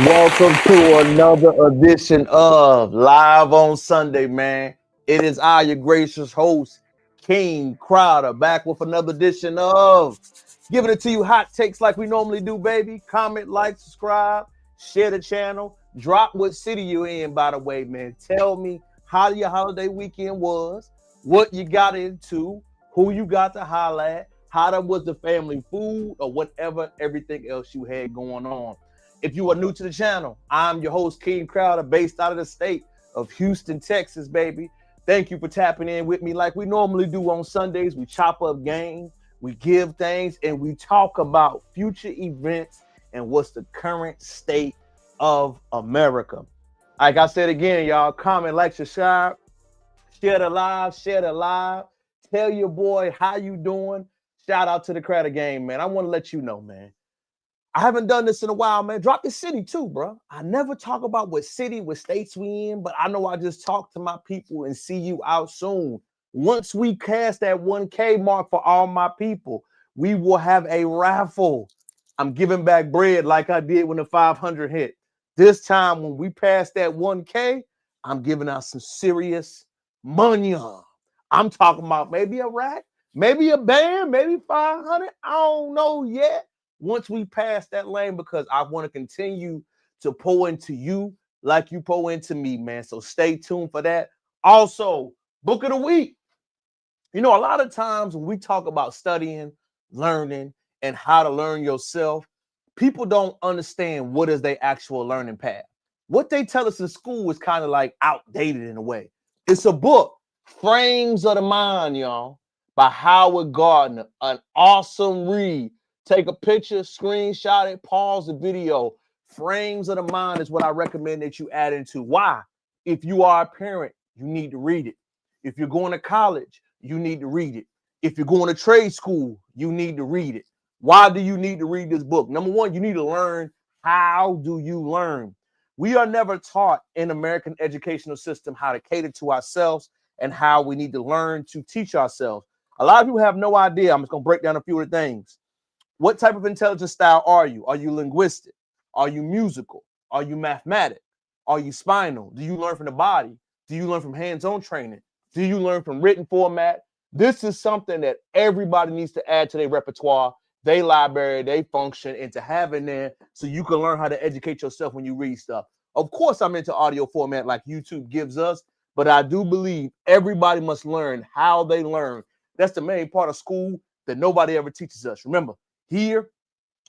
Welcome to another edition of Live on Sunday, man. It is I, your gracious host, King Crowder, back with another edition of giving it to you hot takes like we normally do, baby. Comment, like, subscribe, share the channel. Drop what city you're in, by the way, man. Tell me how your holiday weekend was, what you got into, who you got to holler at, how that was the family food, or whatever, everything else you had going on. If you are new to the channel, I'm your host, King Crowder, based out of the state of Houston, Texas, baby. Thank you for tapping in with me like we normally do on Sundays. We chop up games, we give things, and we talk about future events and what's the current state of America. Like I said again, y'all, comment, like, subscribe, share the live, Tell your boy how you doing. Shout out to the Crowder Game, man. I want to let you know, man. I haven't done this in a while, man. Drop the city too, bro. I never talk about what city, what states we in, but I know I just talked to my people and see you out soon. Once we cast that 1K mark for all my people, we will have a raffle. I'm giving back bread like I did when the 500 hit. This time, when we pass that 1K, I'm giving out some serious money. I'm talking about maybe a rack, maybe a band, maybe 500. I don't know yet. Once we pass that lane, because I want to continue to pour into you like you pour into me, man. So stay tuned for that. Also, book of the week. You know, a lot of times when we talk about studying, learning, and how to learn yourself, people don't understand what is their actual learning path. What they tell us in school is kind of like outdated in a way. It's a book, Frames of the Mind, y'all, by Howard Gardner. An awesome read. Take a picture, screenshot it, pause the video. Frames of the Mind is what I recommend that you add into. Why? If you are a parent, you need to read it. If you're going to college, you need to read it. If you're going to trade school, you need to read it. Why do you need to read this book? Number one, you need to learn. How do you learn? We are never taught in American educational system how to cater to ourselves and how we need to learn to teach ourselves. A lot of people have no idea. I'm just going to break down a few of the things. What type of intelligence style are you? Are you linguistic? Are you musical? Are you mathematic? Are you spinal? Do you learn from the body? Do you learn from hands-on training? Do you learn from written format? This is something that everybody needs to add to their repertoire, their library, their function, and to have in there so you can learn how to educate yourself when you read stuff. Of course, I'm into audio format like YouTube gives us, but I do believe everybody must learn how they learn. That's the main part of school that nobody ever teaches us. Remember, here,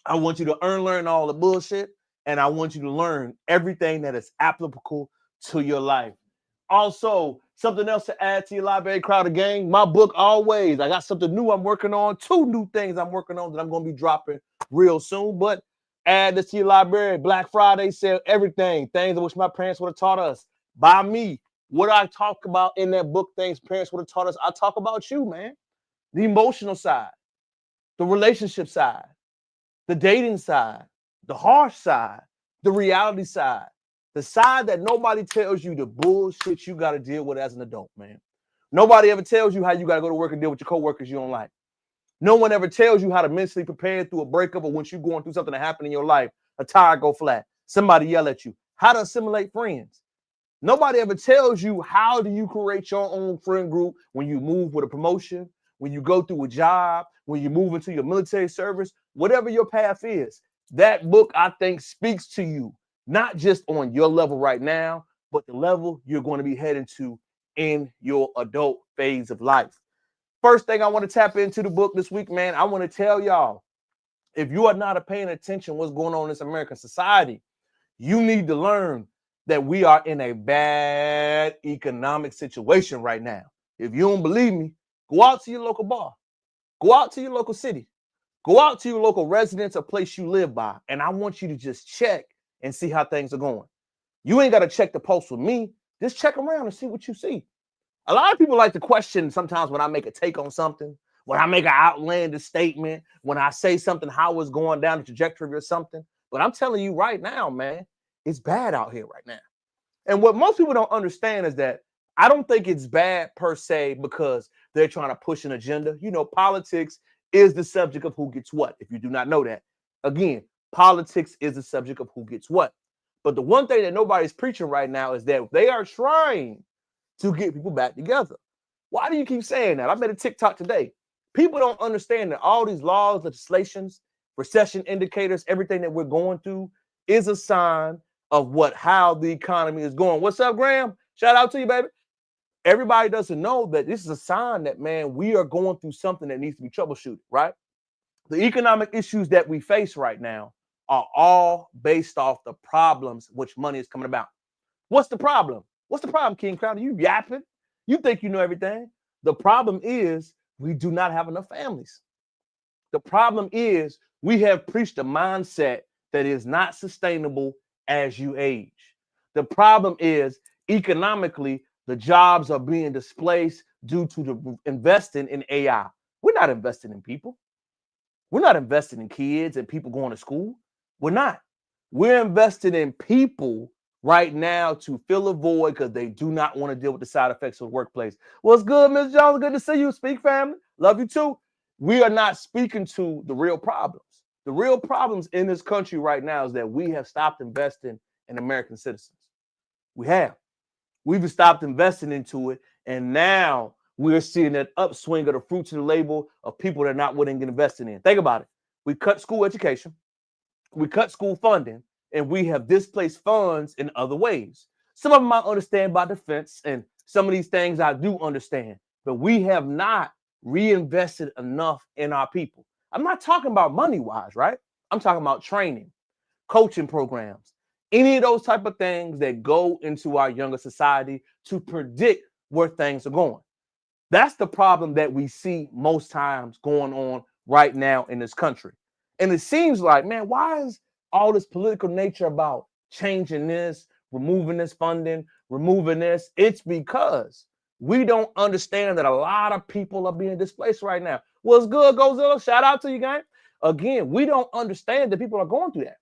I want you to learn all the bullshit, and I want you to learn everything that is applicable to your life. Also, something else to add to your library, Crowder Gang. My book, always. I got something new I'm working on. 2 new things I'm working on that I'm going to be dropping real soon. But add this to your library. Black Friday sale, everything. Things I wish my parents would have taught us. By me. What I talk about in that book, things parents would have taught us. I talk about you, man. The emotional side, the relationship side, the dating side, the harsh side, the reality side, the side that nobody tells you the bullshit you got to deal with as an adult, man. Nobody ever tells you how you got to go to work and deal with your coworkers you don't like. No one ever tells you how to mentally prepare through a breakup or once you're going through something that happened in your life, a tire go flat, somebody yell at you, how to assimilate friends. Nobody ever tells you how do you create your own friend group when you move with a promotion, when you go through a job, when you move into your military service, whatever your path is. That book, I think, speaks to you, not just on your level right now, but the level you're going to be heading to in your adult phase of life. First thing I want to tap into the book this week, man, I want to tell y'all, if you are not paying attention what's going on in this American society, you need to learn that we are in a bad economic situation right now. If you don't believe me, go out to your local bar. Go out to your local city. Go out to your local residence or place you live by. And I want you to just check and see how things are going. You ain't got to check the post with me. Just check around and see what you see. A lot of people like to question sometimes when I make a take on something, when I make an outlandish statement, when I say something, how it's going down the trajectory or something. But I'm telling you right now, man, it's bad out here right now. And what most people don't understand is that I don't think it's bad per se because they're trying to push an agenda. You know, politics is the subject of who gets what, if you do not know that. Again, politics is the subject of who gets what. But the one thing that nobody's preaching right now is that they are trying to get people back together. Why do you keep saying that? I made a TikTok today. People don't understand that all these laws, legislations, recession indicators, everything that we're going through is a sign of how the economy is going. What's up, Graham? Shout out to you, baby. Everybody doesn't know that this is a sign that, man, we are going through something that needs to be troubleshooted, right? The economic issues that we face right now are all based off the problems which money is coming about. What's the problem? What's the problem, King Crown? You yapping? You think you know everything. The problem is we do not have enough families. The problem is we have preached a mindset that is not sustainable as you age. The problem is economically, the jobs are being displaced due to the investing in AI. We're not investing in people. We're not investing in kids and people going to school. We're not. We're investing in people right now to fill a void because they do not want to deal with the side effects of the workplace. What's good, Ms. Jones? Good to see you. Speak, family. Love you too. We are not speaking to the real problems. The real problems in this country right now is that we have stopped investing in American citizens. We have. We've stopped investing into it, and now we're seeing that upswing of the fruits of the labor of people that are not willing to invest in. Think about it. We cut school education. We cut school funding, and we have displaced funds in other ways. Some of them I understand about defense, and some of these things I do understand, but we have not reinvested enough in our people. I'm not talking about money-wise, right? I'm talking about training, coaching programs, any of those type of things that go into our younger society to predict where things are going. That's the problem that we see most times going on right now in this country. And it seems like, man, why is all this political nature about changing this, removing this funding, removing this? It's because we don't understand that a lot of people are being displaced right now. What's good, Godzilla? Shout out to you, gang. Again, we don't understand that people are going through that.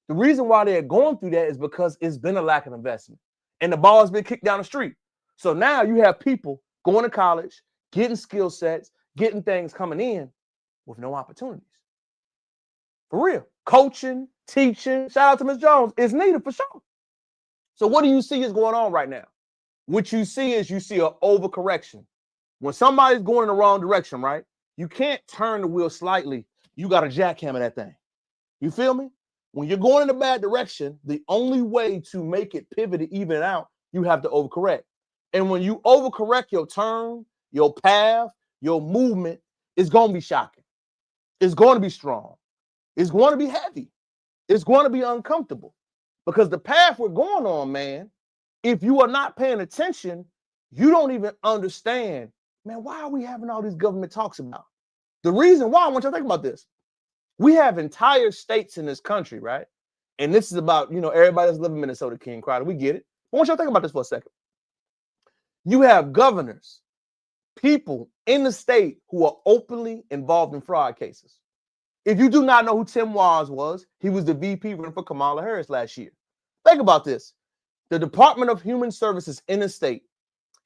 The reason why they're going through that is because it's been a lack of investment and the ball has been kicked down the street. So now you have people going to college, getting skill sets, getting things coming in with no opportunities. For real. Coaching, teaching, shout out to Ms. Jones, is needed for sure. So what do you see is going on right now? What you see is an overcorrection. When somebody's going in the wrong direction, right? You can't turn the wheel slightly. You got to jackhammer that thing. You feel me? When you're going in a bad direction, the only way to make it pivot, even out, you have to overcorrect. And when you overcorrect your turn, your path, your movement, it's going to be shocking. It's going to be strong. It's going to be heavy. It's going to be uncomfortable. Because the path we're going on, man, if you are not paying attention, you don't even understand, man, why are we having all these government talks about? The reason why, I want you to think about this. We have entire states in this country, right? And this is about, everybody that's living in Minnesota, King Crowder. We get it. I want you to think about this for a second. You have governors, people in the state who are openly involved in fraud cases. If you do not know who Tim Walz was, he was the VP running for Kamala Harris last year. Think about this. The Department of Human Services in the state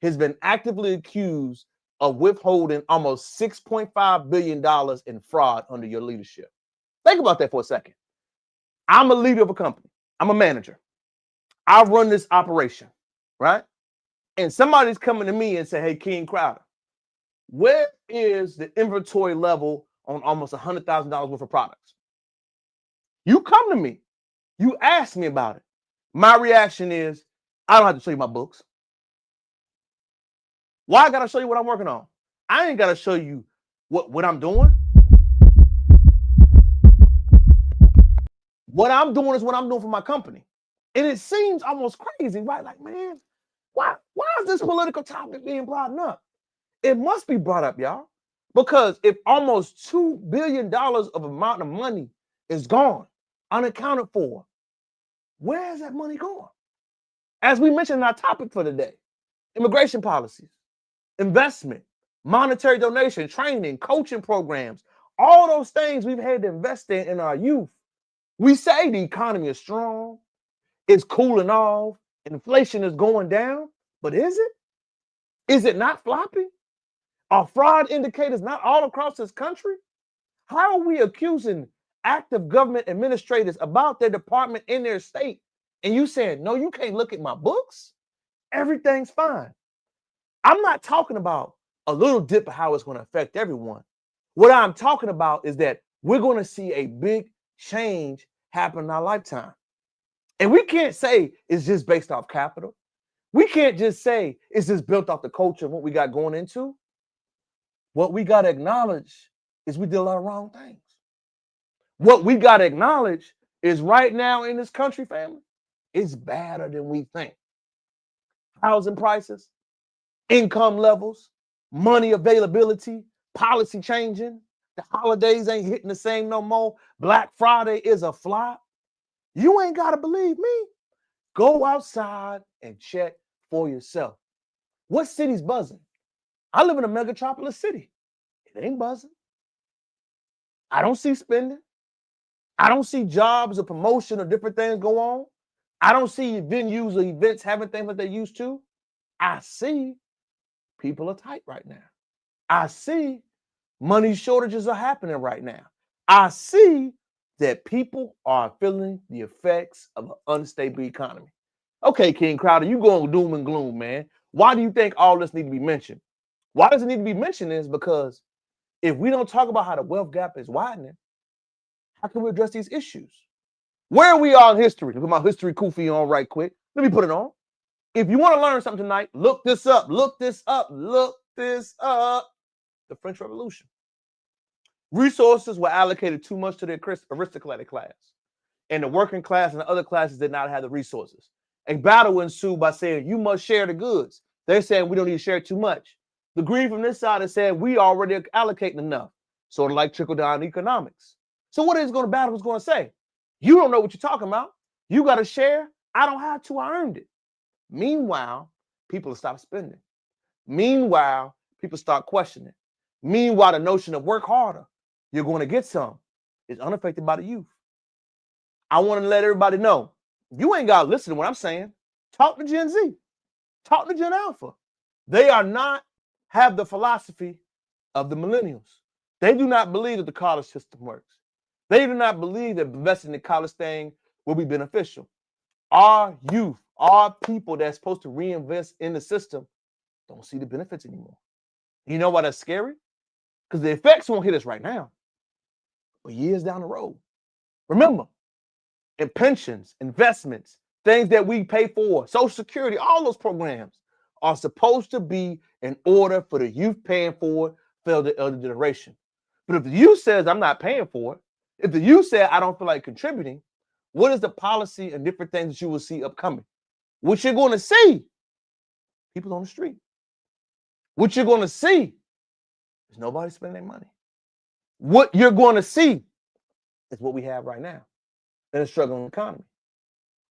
has been actively accused of withholding almost $6.5 billion in fraud under your leadership. Think about that for a second. I'm a leader of a company. I'm a manager. I run this operation, right? And somebody's coming to me and say, hey, King Crowder, where is the inventory level on almost $100,000 worth of products? You come to me. You ask me about it. My reaction is, I don't have to show you my books. Why I got to show you what I'm working on? I ain't got to show you what I'm doing. What I'm doing is what I'm doing for my company. And it seems almost crazy, right? Like, man, why is this political topic being brought up? It must be brought up, y'all. Because if almost $2 billion of amount of money is gone, unaccounted for, where is that money going? As we mentioned in our topic for today, immigration policies, investment, monetary donation, training, coaching programs, all those things we've had to invest in our youth. We say the economy is strong, it's cooling off, inflation is going down, but is it? Is it not floppy? Are fraud indicators not all across this country? How are we accusing active government administrators about their department in their state and you said, no, you can't look at my books, everything's fine. I'm not talking about a little dip of how it's going to affect everyone. What I'm talking about is that we're going to see a big change happen in our lifetime. And we can't say it's just based off capital. We can't just say it's just built off the culture and what we got going into. What we got to acknowledge is we did a lot of wrong things. What we got to acknowledge is right now in this country, family, it's badder than we think. Housing prices, income levels, money availability, policy changing. The holidays ain't hitting the same no more. Black Friday is a flop. You ain't got to believe me. Go outside and check for yourself. What city's buzzing? I live in a megatropolis city. It ain't buzzing. I don't see spending. I don't see jobs or promotion or different things go on. I don't see venues or events having things like they used to. I see people are tight right now. I see money shortages are happening right now. I see that people are feeling the effects of an unstable economy. Okay, King Crowder, you going doom and gloom, man. Why do you think all this need to be mentioned? Why does it need to be mentioned is because if we don't talk about how the wealth gap is widening, how can we address these issues? Where are we all in history? Look at my history kufi on right quick. Let me put it on. If you want to learn something tonight, look this up, look this up, look this up. The French Revolution. Resources were allocated too much to the aristocratic class. And the working class and the other classes did not have the resources. A battle ensued by saying, you must share the goods. They're saying we don't need to share too much. The green from this side is saying we already allocating enough. Sort of like trickle-down economics. So what is going to battle is going to say? You don't know what you're talking about. You got to share. I don't have to. I earned it. Meanwhile, people stop spending. Meanwhile, people start questioning. Meanwhile, the notion of work harder, you're going to get some, is unaffected by the youth. I want to let everybody know, you ain't got to listen to what I'm saying. Talk to Gen Z. Talk to Gen Alpha. They are not have the philosophy of the millennials. They do not believe that the college system works. They do not believe that investing in the college thing will be beneficial. Our youth, our people that's supposed to reinvest in the system don't see the benefits anymore. You know why that's scary? Because the effects won't hit us right now, but years down the road. Remember, in pensions, investments, things that we pay for, Social Security, all those programs are supposed to be in order for the youth paying for it for the elder generation. But if the youth says, I'm not paying for it, if the youth says, I don't feel like contributing, what is the policy and different things that you will see upcoming? What you're going to see, people on the street. What you're going to see is nobody spending their money. What you're going to see is what we have right now in a struggling economy.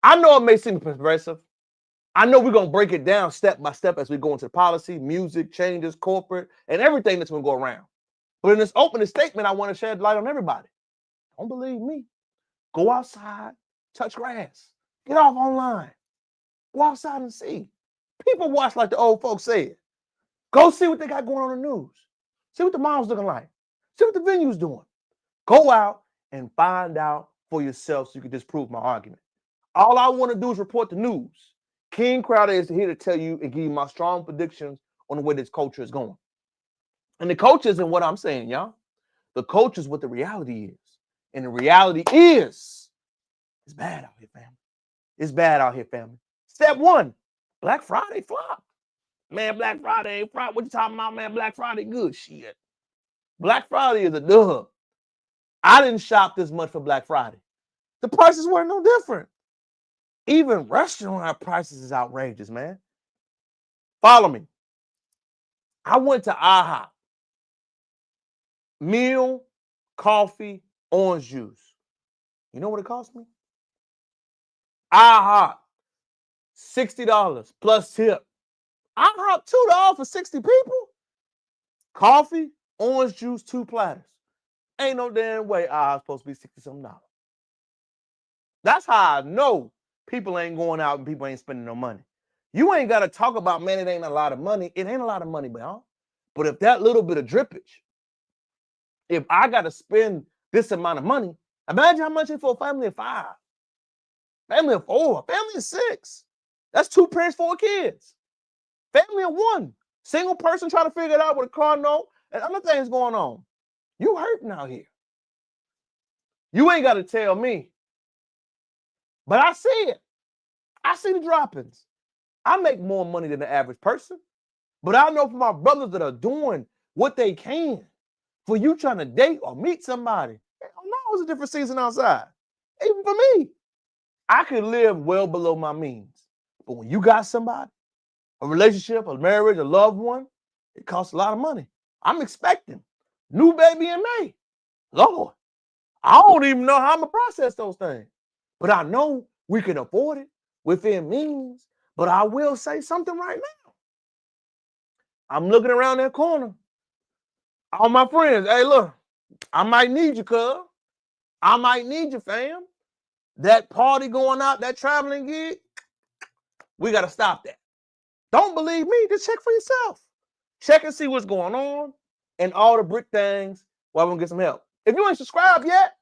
I know it may seem progressive. I know we're going to break it down step by step as we go into policy, music, changes, corporate, and everything that's going to go around. But in this opening statement, I want to shed light on everybody. Don't believe me. Go outside, touch grass, get off online, go outside and see. People watch like the old folks said. Go see what they got going on in the news. See what the mom's looking like. See what the venue's doing. Go out and find out for yourself so you can disprove my argument. All I want to do is report the news. King Crowder is here to tell you and give you my strong predictions on the way this culture is going. And the culture isn't what I'm saying, y'all. The culture is what the reality is. And the reality is, it's bad out here, family. It's bad out here, family. Step one, Black Friday flop. Man, Black Friday ain't flop. What you talking about, man? Black Friday good shit. Black Friday is a dub. I didn't shop this much for Black Friday. The prices weren't no different. Even restaurant prices is outrageous, man. Follow me. I went to IHOP. Meal, coffee, orange juice. You know what it cost me? IHOP, $60 plus tip. IHOP, $2 for 60 people? Coffee, orange juice, 2 platters. Ain't no damn way IHOP's supposed to be $60-something. That's how I know people ain't going out and people ain't spending no money. You ain't got to talk about, man, it ain't a lot of money. It ain't a lot of money, man. But if that little bit of drippage, if I got to spend this amount of money, imagine how much it's for a family of 5. Family of 4, family of 6. That's 2 parents, 4 kids. Family of 1. Single person trying to figure it out with a car note and other things going on. You hurting out here. You ain't got to tell me. But I see it. I see the droppings. I make more money than the average person. But I know for my brothers that are doing what they can, for you trying to date or meet somebody, hell no, it's a different season outside. Even for me, I could live well below my means. But when you got somebody, a relationship, a marriage, a loved one, it costs a lot of money. I'm expecting new baby in May. Lord, I don't even know how I'm going to process those things. But I know we can afford it within means. But I will say something right now. I'm looking around that corner. All my friends, hey, look, I might need you, cuz. I might need you, fam. That party going out, that traveling gig, we got to stop that. Don't believe me, just check for yourself. Check and see what's going on and all the brick things while we're going to get some help. If you ain't subscribed yet,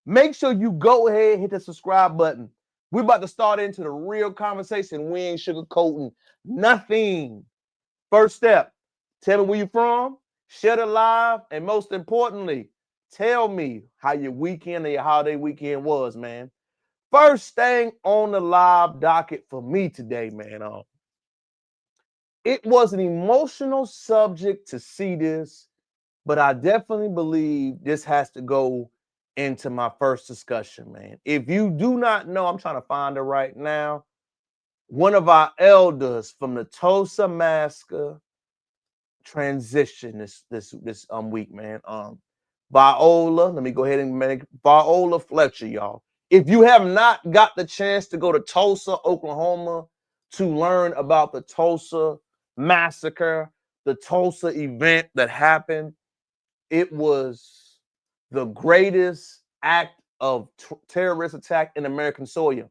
make sure you go ahead and hit the subscribe button. We're about to start into the real conversation. We ain't sugarcoating nothing. First step, tell me where you're from, share the live, and most importantly, tell me how your weekend or your holiday weekend was, man. First thing on the live docket for me today, man. It was an emotional subject to see this, but I definitely believe this has to go into my first discussion, man. If you do not know, I'm trying to find it right now. One of our elders from the Tulsa massacre transition this week, man. Viola, let me go ahead and make Viola Fletcher, y'all. If you have not got the chance to go to Tulsa, Oklahoma, to learn about the Tulsa massacre, the Tulsa event that happened, it was the greatest act of terrorist attack in American soil.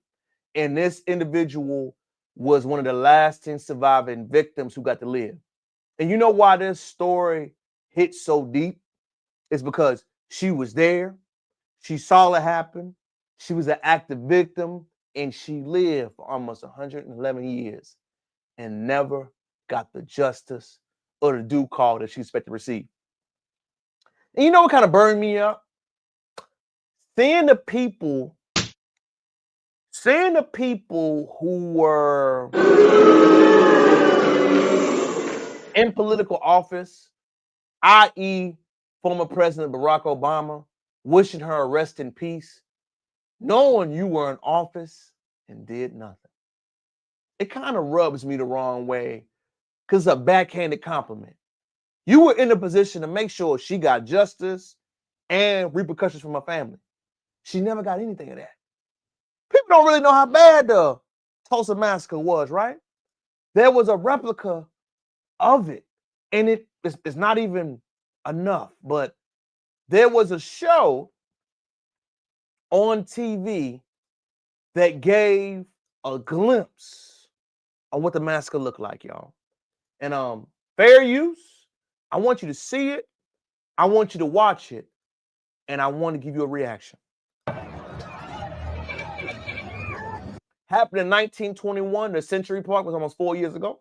And this individual was one of the lasting surviving victims who got to live. And you know why this story hit so deep? It's because she was there. She saw it happen. She was an active victim, and she lived for almost 111 years and never got the justice or the due call that she expected to receive. And you know what kind of burned me up? Seeing the people who were in political office, i.e., former President Barack Obama, wishing her a rest in peace, knowing you were in office and did nothing. It kind of rubs me the wrong way because it's a backhanded compliment. You were in a position to make sure she got justice and repercussions from her family. She never got anything of that. People don't really know how bad the Tulsa massacre was, right? There was a replica of it, and it's not even enough, but there was a show on TV that gave a glimpse of what the massacre looked like, y'all. And fair use, I want you to see it, I want you to watch it, and I want to give you a reaction. Happened in 1921, the Century Park was almost 4 years ago.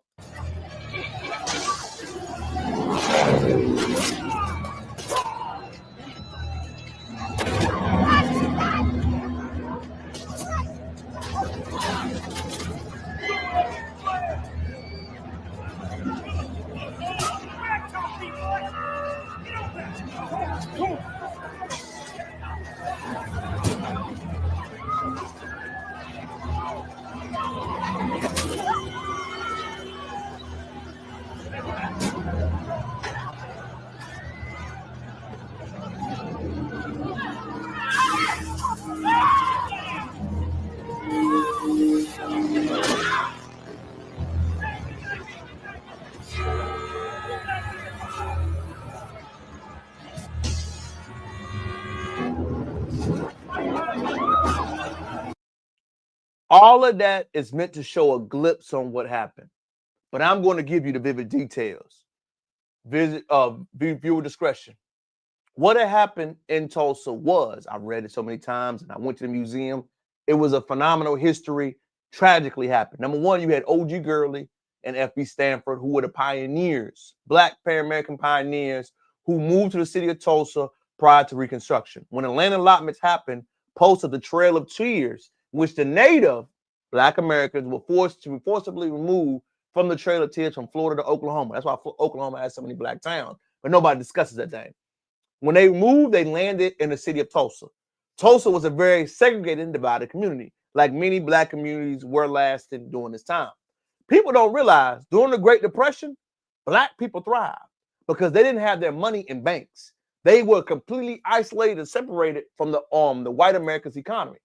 All of that is meant to show a glimpse on what happened, but I'm going to give you the vivid details. Viewer discretion. What had happened in Tulsa was, I've read it so many times, and I went to the museum it was a phenomenal history tragically happened. Number one, you had OG Gurley and FB Stanford, who were the pioneers, Black Pan-American pioneers who moved to the city of Tulsa prior to Reconstruction. When the land allotments happened, posted the Trail of Tears, which the native Black Americans were forced to forcibly remove from the Trail of Tears from Florida to Oklahoma. That's why Oklahoma has so many Black towns, but nobody discusses that thing. When they moved, they landed in the city of Tulsa. Tulsa was a very segregated and divided community, like many Black communities were lasting during this time. People don't realize during the Great Depression, Black people thrived because they didn't have their money in banks. They were completely isolated and separated from the white America's economy.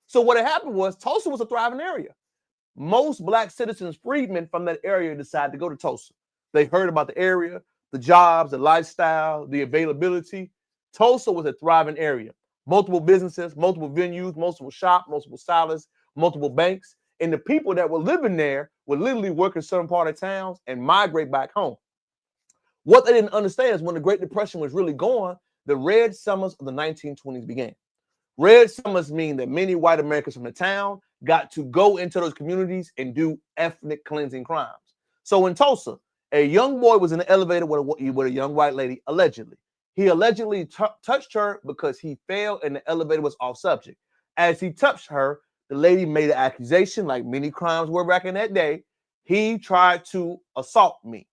So what had happened was Tulsa was a thriving area. Most Black citizens, freedmen from that area, decided to go to Tulsa. They heard about the area, the jobs, the lifestyle, the availability. Tulsa was a thriving area. Multiple businesses, multiple venues, multiple shops, multiple stylists, multiple banks. And the people that were living there would literally work in certain part of towns and migrate back home. What they didn't understand is when the Great Depression was really going, the red summers of the 1920s began. Red summers mean that many white Americans from the town got to go into those communities and do ethnic cleansing crimes. So in Tulsa, a young boy was in the elevator with a young white lady, allegedly. He allegedly touched her because he fell and the elevator was off subject. As he touched her, the lady made an accusation, like many crimes were back in that day. He tried to assault me.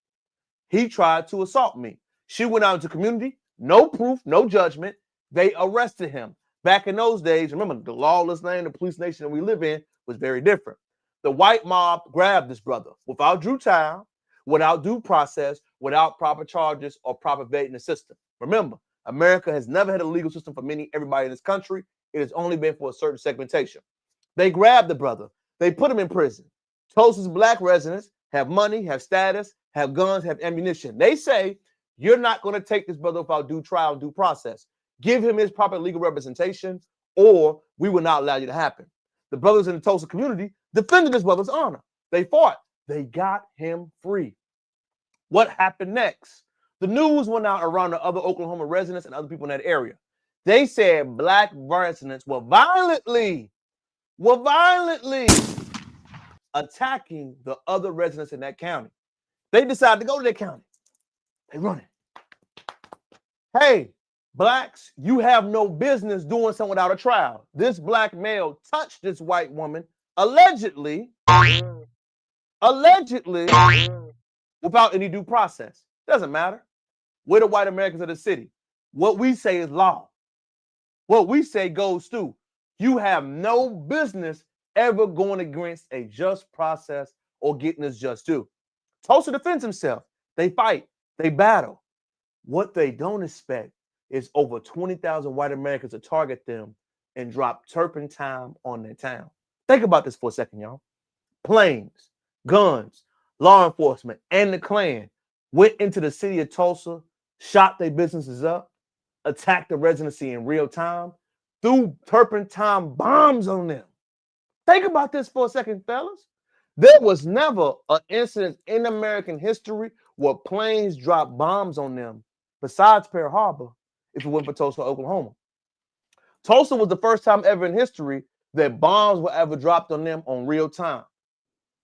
He tried to assault me. She went out into the community, no proof, no judgment. They arrested him. Back in those days, remember, the lawless land, the police nation that we live in was very different. The white mob grabbed this brother without due time, without due process, without proper charges or proper vetting the system. Remember, America has never had a legal system for everybody in this country. It has only been for a certain segmentation. They grabbed the brother. They put him in prison. Tulsa's Black residents have money, have status, have guns, have ammunition. They say, you're not going to take this brother without due trial and due process. Give him his proper legal representation, or we will not allow you to happen. The brothers in the Tulsa community defended this brother's honor. They fought. They got him free. What happened next? The news went out around the other Oklahoma residents and other people in that area. They said Black residents were violently attacking the other residents in that county. They decided to go to that county. They running. Hey, Blacks, you have no business doing something without a trial. This Black male touched this white woman allegedly without any due process. Doesn't matter. We're the white Americans of the city. What we say is law. What we say goes through. You have no business ever going against a just process or getting his just due. Tulsa defends himself. They fight. They battle. What they don't expect is over 20,000 white Americans to target them and drop turpentine on their town. Think about this for a second, y'all. Planes, guns, law enforcement, and the Klan went into the city of Tulsa, shot their businesses up, attacked the residency in real time, threw turpentine bombs on them. Think about this for a second, fellas. There was never an incident in American history where planes dropped bombs on them, besides Pearl Harbor, if it went for Tulsa, Oklahoma. Tulsa was the first time ever in history that bombs were ever dropped on them on real time.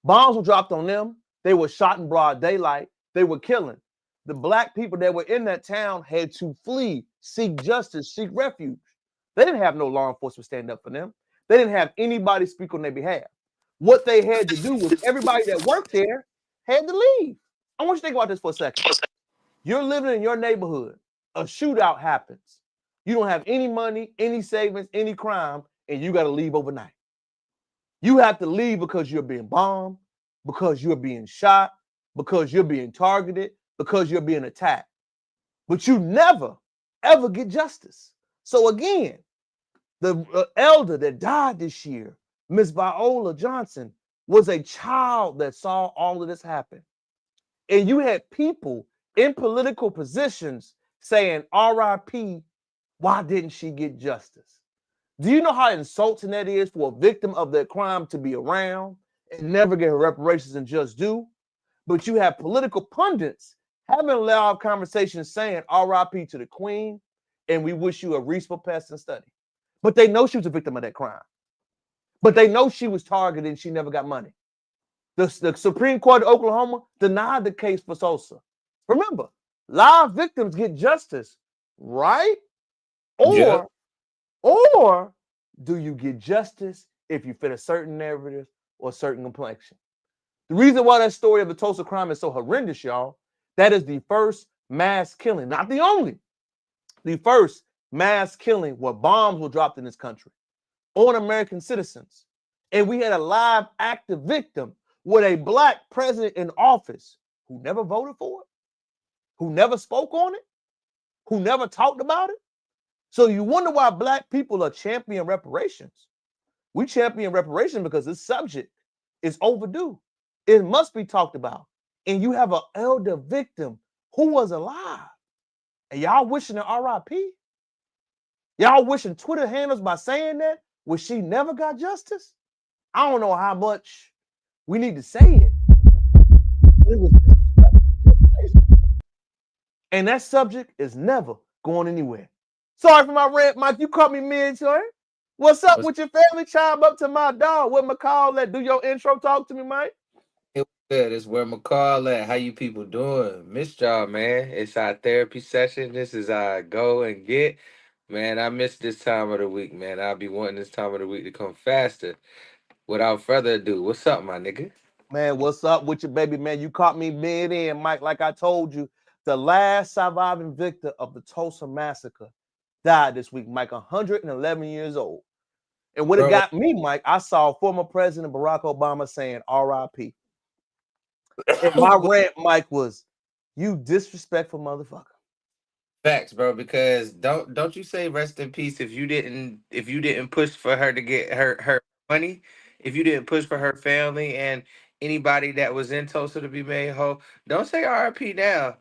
Bombs were dropped on them. They were shot in broad daylight. They were killing. The Black people that were in that town had to flee, seek justice, seek refuge. They didn't have no law enforcement stand up for them. They didn't have anybody speak on their behalf. What they had to do was everybody that worked there had to leave. I want you to think about this for a second. You're living in your neighborhood. A shootout happens. You don't have any money, any savings, any crime, and you got to leave overnight. You have to leave because you're being bombed, because you're being shot, because you're being targeted, because you're being attacked. But you never, ever get justice. So again, the elder that died this year, Miss Viola Johnson, was a child that saw all of this happen. And you had people in political positions saying, RIP, why didn't she get justice? Do you know how insulting that is for a victim of that crime to be around and never get her reparations and just due? But you have political pundits having loud conversations saying RIP to the queen, and we wish you a peaceful past and study. But they know she was a victim of that crime. But they know she was targeted and she never got money. The Supreme Court of Oklahoma denied the case for Tulsa. Remember, live victims get justice, right? Yep. Or do you get justice if you fit a certain narrative or a certain complexion? The reason why that story of the Tulsa crime is so horrendous, y'all, that is the first mass killing, not the only, the first mass killing where bombs were dropped in this country on American citizens. And we had a live active victim with a black president in office who never voted for it, who never spoke on it, who never talked about it. So you wonder why black people are championing reparations. We champion reparations because this subject is overdue. It must be talked about. And you have an elder victim who was alive. And y'all wishing an RIP? Y'all wishing Twitter handles by saying that when she never got justice? I don't know how much we need to say it. It was disrespectful. And that subject is never going anywhere. Sorry for my rant, Mike. You caught me mid-turn. What's up with your family? Chime up to my dog. What McCall at? Do your intro talk to me, Mike. Good. It's where McCall at. How you people doing? Missed y'all, man. It's our therapy session. This is our go and get. Man, I missed this time of the week, man. I'll be wanting this time of the week to come faster. Without further ado, what's up, my nigga? Man, what's up with you, baby, man? You caught me mid-in, Mike. Like I told you, the last surviving victim of the Tulsa massacre died this week, Mike, 111 years old. And what it Bro, got me, Mike, I saw former President Barack Obama saying RIP. And my rant, Mike, was you disrespectful motherfucker. facts, bro, because don't you say rest in peace if you didn't push for her to get her money, if you didn't push for her family and anybody that was in Tulsa to be made whole. Don't say RIP now.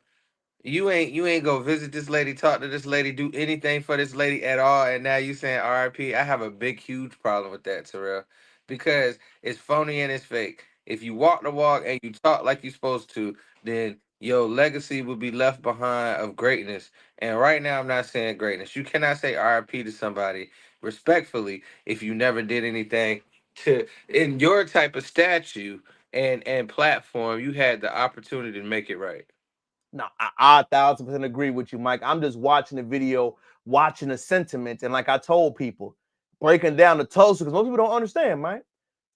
You ain't go visit this lady, talk to this lady, do anything for this lady at all, and now you saying RIP. I have a big, huge problem with that, Terrell, because it's phony and it's fake. If you walk the walk and you talk like you're supposed to, then your legacy will be left behind of greatness. And right now, I'm not saying greatness. You cannot say RIP to somebody respectfully if you never did anything to in your type of statue and platform. You had the opportunity to make it right. No, I 1,000% agree with you, Mike. I'm just watching the video, watching the sentiment. And like I told people, breaking down the Tulsa, because most people don't understand, Mike.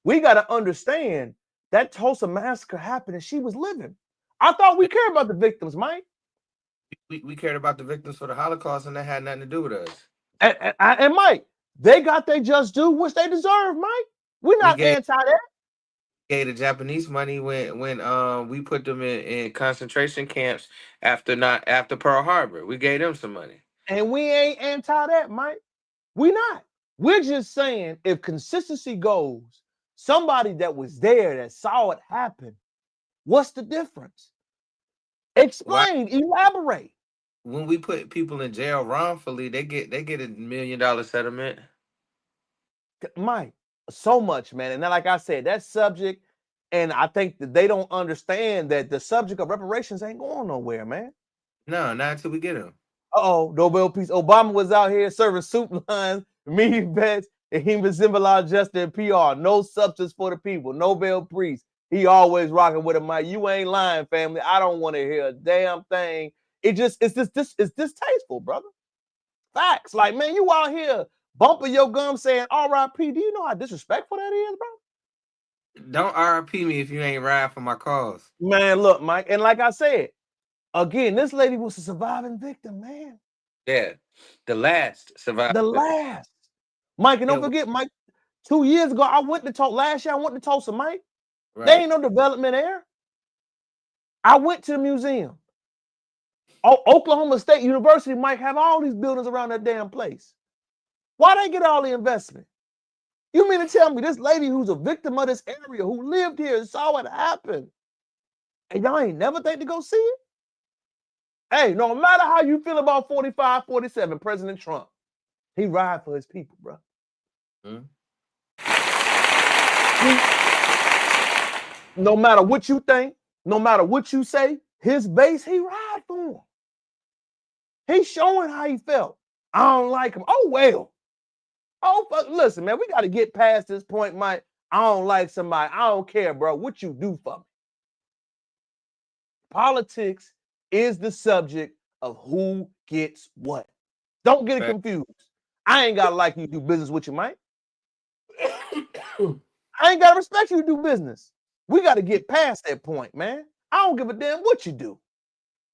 We got to understand that Tulsa massacre happened and she was living. I thought we cared about the victims, Mike. We cared about the victims for the Holocaust, and that had nothing to do with us. And Mike, they got their just due, which they deserve, Mike. We're We not gave anti that. gave the Japanese money when we put them in concentration camps after Pearl Harbor. We gave them some money. And we ain't anti that, Mike. We not. We're just saying if consistency goes, somebody that was there that saw it happen, what's the difference? Why Explain, elaborate. when we put people in jail wrongfully, they get $1 million settlement. Mike, so much, man. And then, like I said, that subject, and I think that they don't understand that the subject of reparations ain't going nowhere, man. No, not until we get them. Uh-oh, Nobel Peace. Obama was out here serving soup lines, meat bets, and he was symbolized just in PR. No substance for the people. Nobel Peace. He always rocking with him, Mike. You ain't lying, family. I don't want to hear a damn thing. It's distasteful, brother. Facts. Like, man, you out here bumping your gum saying RIP. Do you know how disrespectful that is, bro? Don't RIP me if you ain't ride for my cause. Man, look, Mike. And like I said, again, this lady was a surviving victim, man. Yeah, the last survivor. The last. Mike, and don't Yeah, forget, Mike, 2 years ago, I went to Tulsa. Last year, I went to Tulsa, Mike. There right. ain't no development there. I went to the museum. Oklahoma State University might have all these buildings around that damn place. Why they get all the investment? You mean to tell me this lady who's a victim of this area, who lived here and saw it happen, and y'all ain't never think to go see it? Hey, no matter how you feel about 45, 47, President Trump, he ride for his people, bro. Hmm? No matter what you think, no matter what you say, his base, he ride for him. He's showing how he felt. I don't like him. Oh, well. Oh, listen, man, we got to get past this point, Mike. I don't like somebody. I don't care, bro. What you do for me. Politics is the subject of who gets what. Don't get it confused. I ain't got to like you do business with you, Mike. I ain't got to respect you to do business. We got to get past that point, man. I don't give a damn what you do.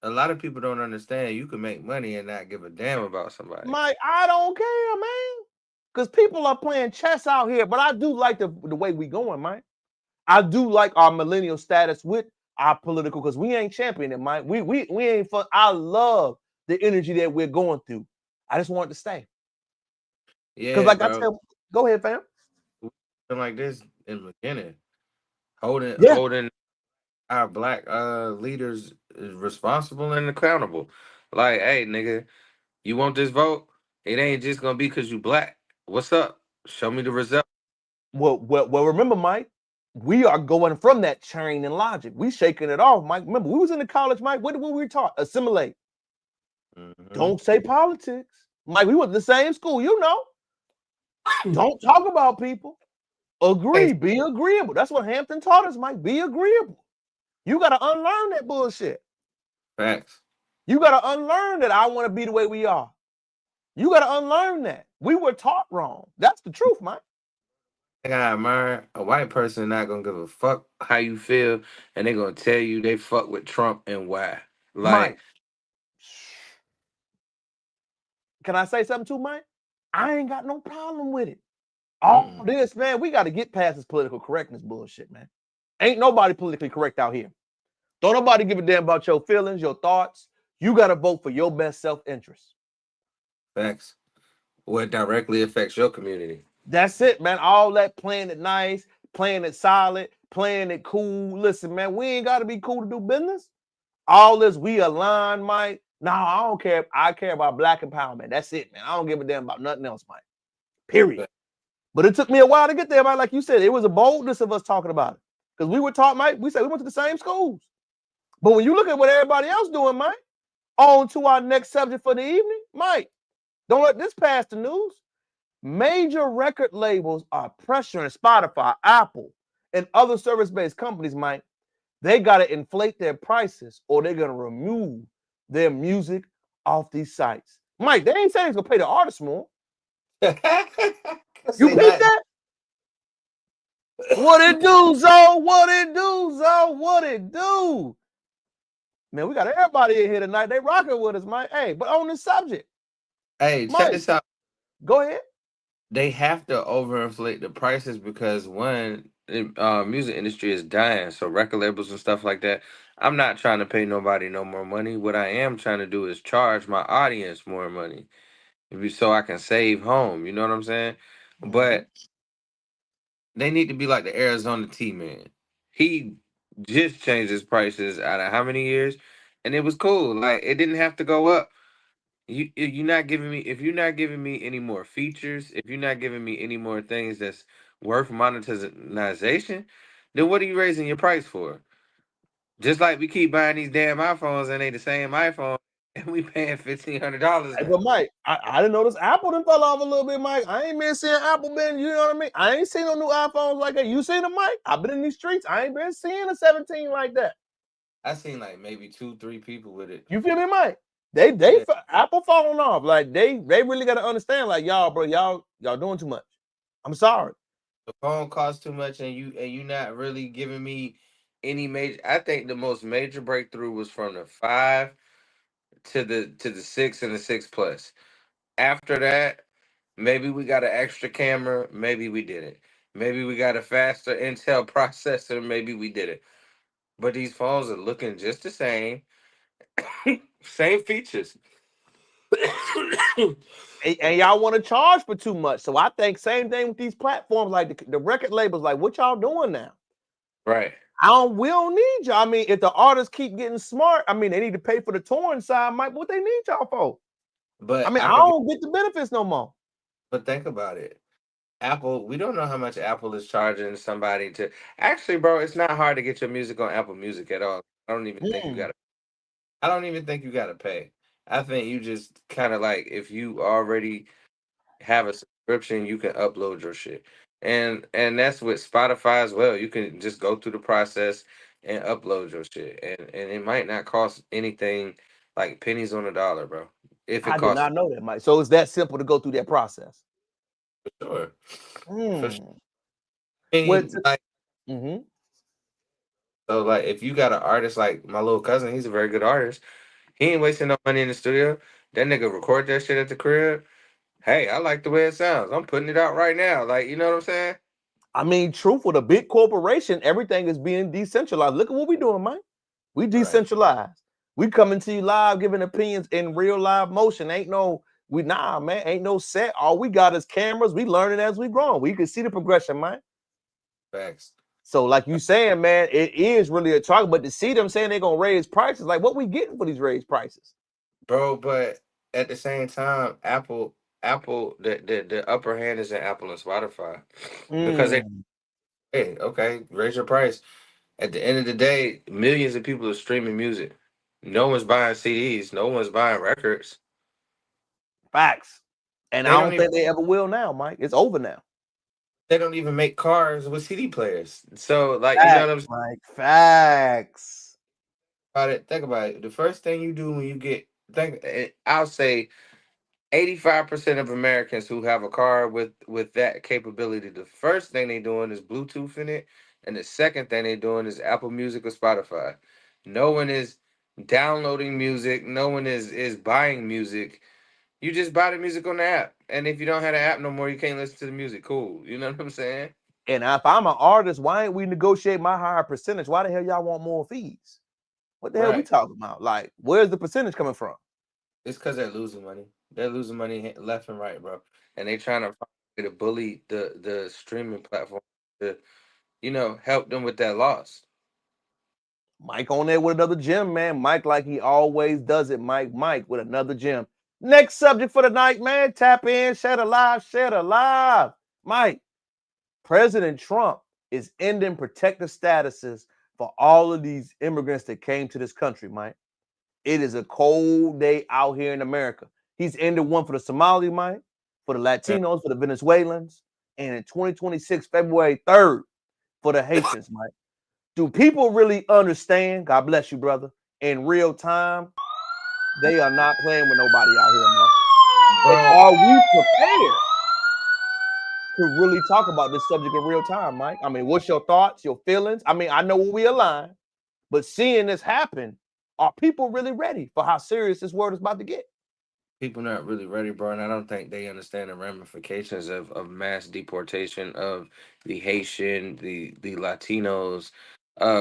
A lot of people don't understand you can make money and not give a damn about somebody. Mike, I don't care, man. Because people are playing chess out here, but I do like the way we going, Mike. I do like our millennial status with our political, because we ain't championing it, Mike. We ain't fun. I love the energy that we're going through. I just want it to stay. Because Yeah, like I bro. said, go ahead, fam. Like this in the beginning, holding Yeah. holding our black leaders is responsible and accountable. Like, hey, nigga, you want this vote? It ain't just gonna be because you black. What's up? Show me the result. Well, remember, Mike, we are going from that chain and logic. We shaking it off, Mike. Remember, we was in the college, Mike. What we were taught? Assimilate. Don't say politics. Mike, we went to the same school, you know. Don't talk about people. Agree. Be agreeable. That's what Hampton taught us, Mike. Be agreeable. You got to unlearn that bullshit. Facts. You got to unlearn that I want to be the way we are. You got to unlearn that. We were taught wrong. That's the truth, Mike. I admire a white person not gonna give a fuck how you feel, and they gonna tell you they fuck with Trump and why. Like, Mike, can I say something too, Mike? I ain't got no problem with it. All this, man, we got to get past this political correctness bullshit, man. Ain't nobody politically correct out here. Don't nobody give a damn about your feelings, your thoughts. You got to vote for your best self-interest. facts. What directly affects your community. That's it, man. All that playing it nice, playing it solid, playing it cool. Listen, man, we ain't got to be cool to do business. All this, we align, Mike. No, I don't care. I care about black empowerment. That's it, man. I don't give a damn about nothing else, Mike. Period. But it took me a while to get there, Mike. Like you said, it was a boldness of us talking about it. Because we were taught, Mike, we said we went to the same schools. But when you look at what everybody else doing, Mike, on to our next subject for the evening, Mike, don't let this pass the news. Major record labels are pressuring Spotify, Apple, and other service-based companies, Mike. They got to inflate their prices or they're going to remove their music off these sites. Mike, they ain't saying it's going to pay the artists more. You peep that? What it do, Zo? What it do, Zo? What it do? Man, we got everybody in here tonight. They rocking with us, Mike. Hey, but on this subject. Hey, Mike, check this out. Go ahead. They have to overinflate the prices because one, music industry is dying. So record labels and stuff like that. I'm not trying to pay nobody no more money. What I am trying to do is charge my audience more money, so I can save home. You know what I'm saying? But they need to be like the Arizona T man. He just changed his prices out of how many years, and it was cool. Like, it didn't have to go up. You're not giving me, if you're not giving me any more features, if you're not giving me any more things that's worth monetization, then what are you raising your price for? Just like we keep buying these damn iPhones and they the same iPhone, and we paying $1,500 Hey, now. but Mike, I didn't notice Apple done fell off a little bit, Mike. I ain't been seeing Apple been, you know what I mean? I ain't seen no new iPhones like that. You seen them, Mike? I've been in these streets. I ain't been seeing a 17 like that. I seen like maybe 2, 3 people with it. You feel me, Mike? Apple falling off. Like they really got to understand, like y'all, bro, y'all doing too much. I'm sorry. The phone costs too much, and you not really giving me any major. I think the most major breakthrough was from the 5 to the 6 and the 6 Plus. After that, maybe we got an extra camera, maybe we didn't. Maybe we got a faster Intel processor, maybe we did it. But these phones are looking just the same, same features. And y'all want to charge for too much. So I think same thing with these platforms, like the record labels, like what y'all doing now? Right. We don't need y'all. I mean, if the artists keep getting smart, I mean, they need to pay for the touring side, Mike. What they need y'all for? But I mean, I don't get the benefits no more. But think about it. Apple, we don't know how much Apple is charging somebody to. Actually, bro, it's not hard to get your music on Apple Music at all. I don't even think you got to. I don't even think you got to pay. I think you just kind of like, if you already have a subscription, you can upload your shit. And that's with Spotify as well. You can just go through the process and upload your shit. And it might not cost anything, like pennies on a dollar, bro. If it I did costs not know that, Mike. So it's that simple to go through that process. for sure. For sure. Mm. I What? mean, like, Mm-hmm. so like if you got an artist like my little cousin, he's a very good artist. He ain't wasting no money in the studio. That nigga record that shit at the crib. Hey, I like the way it sounds. I'm putting it out right now. Like, you know what I'm saying? I mean, truthful, the big corporation, everything is being decentralized. Look at what we're doing, Mike. We Right. decentralized. We coming to you live, giving opinions in real live motion. Ain't no, man, ain't no set. All we got is cameras. We learning as we growing. We can see the progression, man. Facts. So, like you saying, man, it is really a target. But to see them saying they're gonna raise prices, like what we getting for these raised prices? Bro, but at the same time, Apple, the upper hand is in Apple and Spotify. Because they, Mm. hey, okay, raise your price. At the end of the day, millions of people are streaming music. No one's buying CDs, no one's buying records. Facts. And They I don't don't even think they ever will now, Mike. It's over now. they don't even make cars with CD players. So like, you know what Facts, I'm saying Mike. Facts. about it? Think about it. The first thing you do when you get I'll say 85% of Americans who have a car with that capability, the first thing they doing is Bluetooth in it, and the second thing they doing is Apple Music or Spotify. No one is downloading music. No one is buying music. You just buy the music on the app, and if you don't have the app no more, you can't listen to the music. Cool, you know what I'm saying? And if I'm an artist, why ain't we negotiate my higher percentage? Why the hell y'all want more fees? What the hell we Right. talking about? Like, where's the percentage coming from? It's because they're losing money. They're losing money left and right, bro, and they trying to find a way to bully the streaming platform to help them with that loss. Mike on there with another gem, man. Mike, like he always does it. Mike with another gem. Next subject for the night, man. Tap in, share the live, share the live. Mike, President Trump is ending protective statuses for all of these immigrants that came to this country, Mike. It is a cold day out here in America. He's ended one for the Somali, Mike, for the Yeah. Latinos, for the Venezuelans, and in 2026, February 3rd, for the Haitians, Mike. Do people really understand? God bless you, brother. In real time, they are not playing with nobody out here, Mike. And Bro, are we prepared to really talk about this subject in real time, Mike? I mean, what's your thoughts, your feelings? I mean, I know where we align, but seeing this happen, are people really ready for how serious this world is about to get? people not really ready, bro, and I don't think they understand the ramifications of mass deportation of the Haitian, the Latinos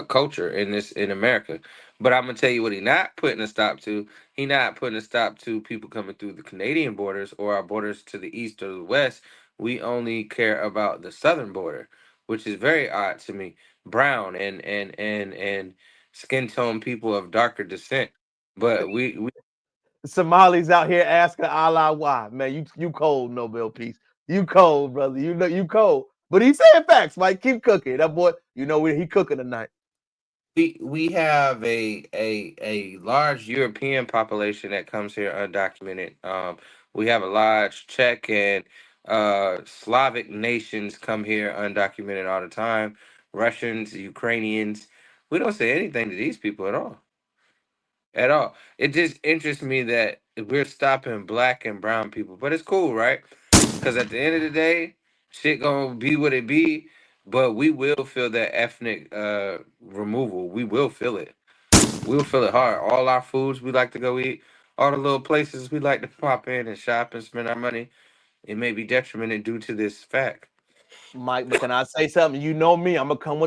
culture in America. But I'm gonna tell you what he not putting a stop to. He not putting a stop to people coming through the Canadian borders or our borders to the east or the west. We only care about the southern border, which is very odd to me. Brown and skin tone people of darker descent. But we Somalis out here asking Allah why. Man, you cold, Nobel Peace. You cold, brother. You know you cold. But he's saying facts, Mike. Keep cooking. That boy, he cooking tonight. we have a large European population that comes here undocumented. We have a large Czech and Slavic nations come here undocumented all the time. Russians, Ukrainians. We don't say anything to these people at all. At all. It just interests me that we're stopping black and brown people, but it's cool, right? Because at the end of the day, shit gonna be what it be. But we will feel that ethnic removal. We will feel it. We'll feel it hard. All our foods we like to go eat, all the little places we like to pop in and shop and spend our money, it may be detrimented due to this fact. Mike, but can I say something? You know me. I'm gonna come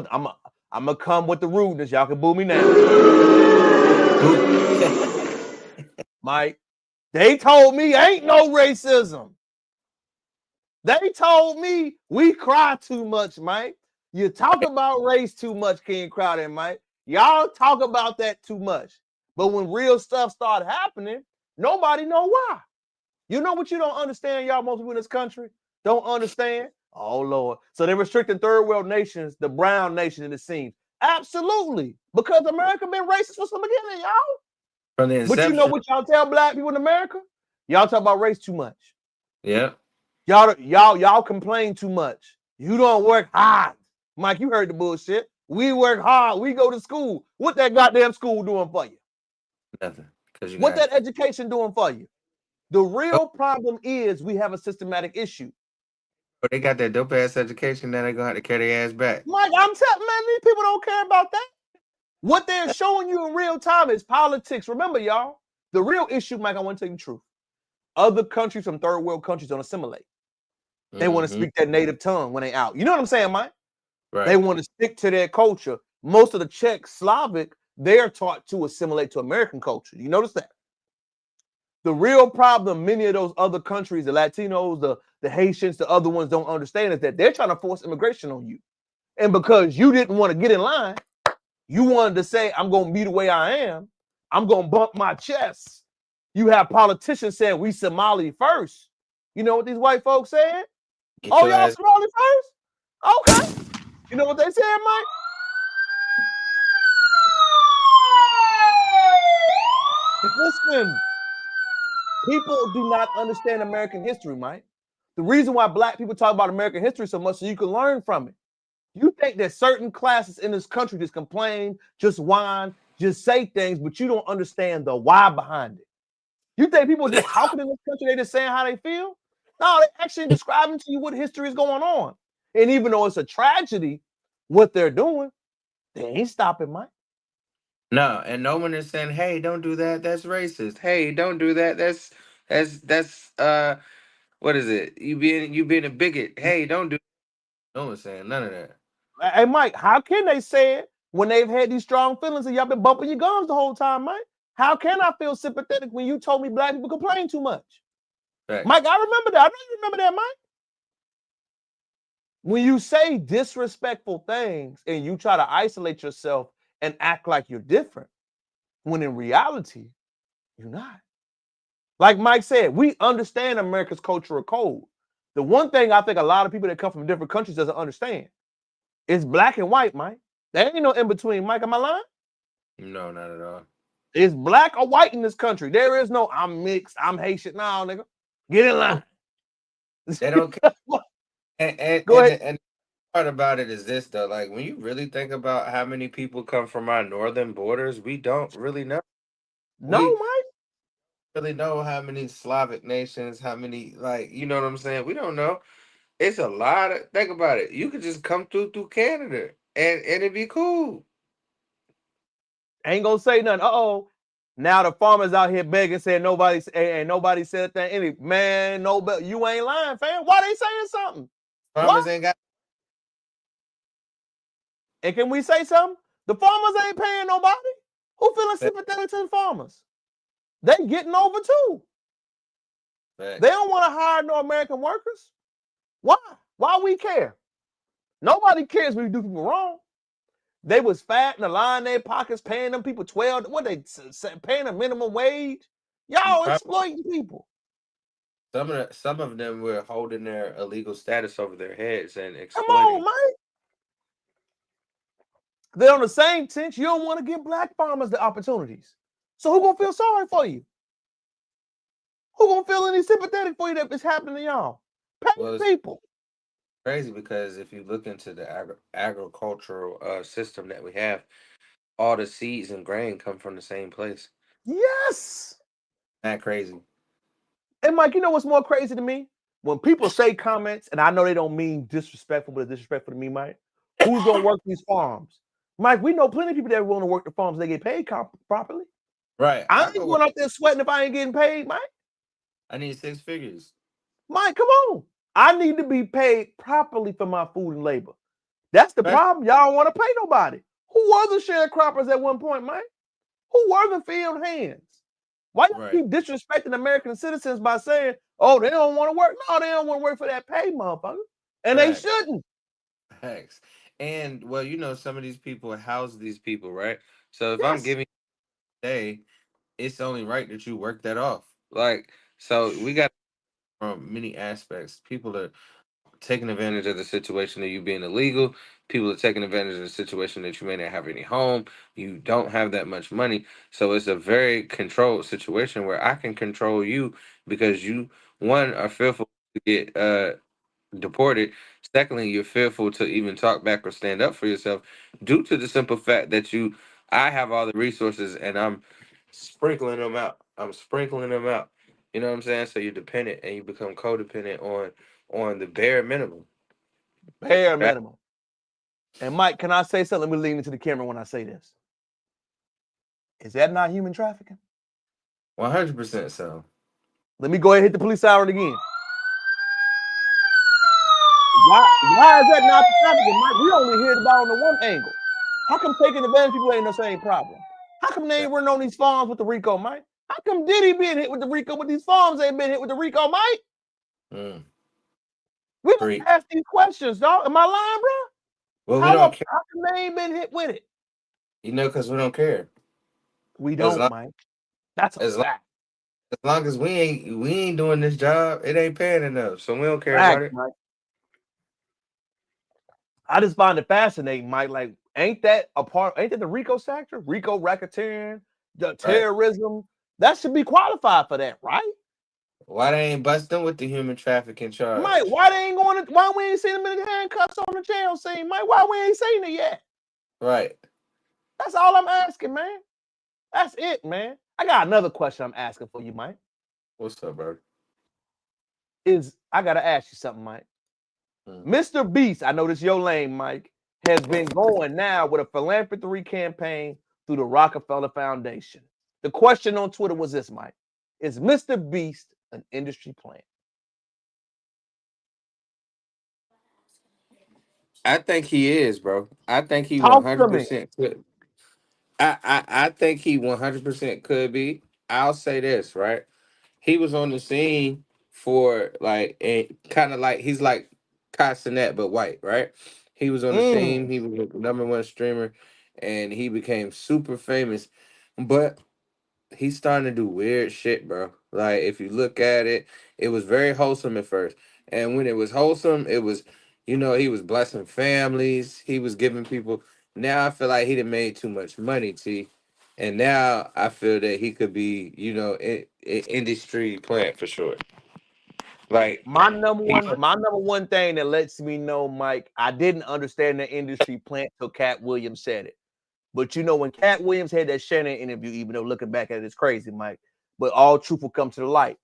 with the rudeness. Y'all can boo me now. Mike, they told me ain't no racism. They told me we cry too much, Mike. You talk about race too much, King Crowder and Mike. Y'all talk about that too much. But when real stuff start happening, nobody know why. You know what you don't understand, y'all, most people in this country don't understand? Oh, Lord. So they're restricting third world nations, the brown nation, it seems. Absolutely. Because America been racist from the beginning, y'all. From the But you know inception. what y'all tell black people in America? Y'all talk about race too much. Yeah. Y'all complain too much. You don't work hard. Mike, you heard the bullshit. We work hard. We go to school. What that goddamn school doing for you? Nothing. Because you What got that education doing for you? The oh, real problem is we have a systematic issue. they got that dope ass education, then they're gonna have to carry their ass back. Mike, I'm telling man, these people don't care about that. What they're showing you in real time is politics. Remember, y'all, the real issue, Mike, I want to tell you the truth. Other countries from third world countries don't assimilate. They want to Mm-hmm. speak their native tongue when they out. You know what I'm saying, Mike? They Right. want to stick to their culture. Most of the Czech, Slavic, they're taught to assimilate to American culture. You notice that? The real problem, many of those other countries, the Latinos, the Haitians, the other ones don't understand is that they're trying to force immigration on you. And because you didn't want to get in line, you wanted to say, I'm going to be the way I am. I'm going to bump my chest. You have politicians saying we Somali first. You know what these white folks said? Get Oh, your y'all ass. Somali first? Okay. You know what they said, Mike? Listen, people do not understand American history, Mike. The reason why black people talk about American history so much so you can learn from it. You think that certain classes in this country just complain, just whine, just say things, but you don't understand the why behind it. You think people just talking in this country, they just saying how they feel? No, they actually describing to you what history is going on. And even though it's a tragedy, what they're doing, they ain't stopping, Mike. No, and no one is saying, "Hey, don't do that. That's racist. Hey, don't do that. That's what is it? You being a bigot. Hey, don't do." No one's saying none of that. Hey, Mike, how can they say it when they've had these strong feelings and y'all been bumping your gums the whole time, Mike? How can I feel sympathetic when you told me black people complain too much? Facts. Mike, I remember that. I know you remember that, Mike. When you say disrespectful things and you try to isolate yourself and act like you're different, when in reality, you're not. Like Mike said, we understand America's cultural code. The one thing I think a lot of people that come from different countries doesn't understand is black and white, Mike. There ain't no in between, Mike. Am I lying? No, not at all. It's black or white in this country. There is no I'm mixed, I'm Haitian. No, nigga. Get in line. They don't care. And and Go and ahead. the, and the part about it is this though. Like when you really think about how many people come from our northern borders, we don't really know. No, We Mike. really know how many Slavic nations, how many like you know what I'm saying. We don't know. It's a lot of think about it. You could just come through Canada and it'd be cool. Ain't gonna say nothing. Uh-oh. Now the farmers out here begging, saying nobody ain't nobody said that. Any man, nobody, you ain't lying, fam. Why they saying something? Why? Farmers ain't got And can we say something? The farmers ain't paying nobody. Who feeling that. sympathetic to the farmers? They getting over too. They Facts. don't want to hire no American workers. Why? Why we care? Nobody cares when you do people wrong. They was fat in the line their pockets, paying them people 12. What they paying a minimum wage? Y'all Prob- exploiting people. some of them were holding their illegal status over their heads and Come exploiting. on, man. They're on the same tense. You don't want to give black farmers the opportunities. So who gonna feel sorry for you? Who gonna feel any sympathetic for you that it's happening to y'all? Pay Well, the it's people. crazy because if you look into the agricultural system that we have, all the seeds and grain come from the same place. Yes. That crazy. And Mike, you know what's more crazy to me? When people say comments, and I know they don't mean disrespectful, but it's disrespectful to me, Mike. Who's gonna work these farms? Mike, we know plenty of people that want to work the farms. They get paid properly. Right. I I ain't go work. going out there sweating if I ain't getting paid, Mike. I need 6 figures. Mike, come on. I need to be paid properly for my food and labor. That's the Right. problem. Y'all don't want to pay nobody. Who were the sharecroppers at one point, Mike? Who were the field hands? Why y'all Right. keep disrespecting American citizens by saying, oh, they don't want to work? No, they don't want to work for that pay, motherfucker. And they Facts. shouldn't. Facts. And well, some of these people house these people, right? So if I'm Yes. giving you a day, it's only right that you work that off. Like, so we got from many aspects. People are taking advantage of the situation of you being illegal. People are taking advantage of the situation that you may not have any home. You don't have that much money. So it's a very controlled situation where I can control you because you, one, are fearful get deported. Secondly, you're fearful to even talk back or stand up for yourself due to the simple fact that I have all the resources and I'm sprinkling them out. I'm sprinkling them out. You know what I'm saying? So you're dependent and you become codependent on the bare minimum. Bare Right? minimum. And Mike, can I say something? Let me lean into the camera when I say this. Is that not human trafficking? 100% so. Let me go ahead and hit the police siren again. Why is that not the trafficking, Mike? We only hear about on the one angle. How come taking advantage of people ain't the same problem? How come they ain't running on these farms with the Rico, Mike? How come Diddy being hit with the Rico, but these farms ain't been hit with the Rico, Mike? Mm. We don't Preach. ask these questions, dog. Am I lying, bro? Well, we don't How care. come they ain't been hit with it? You know, because we don't care. We As don't, long Mike. That's a as long fact. as long as we ain't doing this job, it ain't paying enough. So we don't care about Fact, it. Mike. I just find it fascinating, Mike. Like, ain't that a part? Ain't that the Rico sector? Rico racketeering, the Right. terrorism. That should be qualified for that, right? Why they ain't busting with the human trafficking Mike, charge? why they ain't going to, why we ain't seen them in the handcuffs on the jail scene, Mike? Why we ain't seen it yet? Right. That's all I'm asking, man. That's it, man. I got another question I'm asking for you, Mike. What's up, bro? I gotta ask you something, Mike. Mm. Mr. Beast, I know this your lane, Mike, has been going now with a philanthropy campaign through the Rockefeller Foundation. The question on Twitter was this, Mike. Is Mr. Beast an industry plant? I think he is, bro. I think he Talk to me. 100% could. I think he 100% could be. I'll say this, right? He was on the scene for like a kind of like he's like Castanet but white, right? He was on the scene. Mm. He was the number one streamer, and he became super famous. But he's starting to do weird shit, bro. Like if you look at it, it was very wholesome at first. And when it was wholesome, it was, he was blessing families, he was giving people. Now I feel like he done made too much money, T. And now I feel that he could be, industry plant for sure. Like he, My number one thing that lets me know, Mike, I didn't understand the industry plant till Cat Williams said it. But when Cat Williams had that Shannon interview, even though looking back at it, it's crazy, Mike. But all truth will come to the light.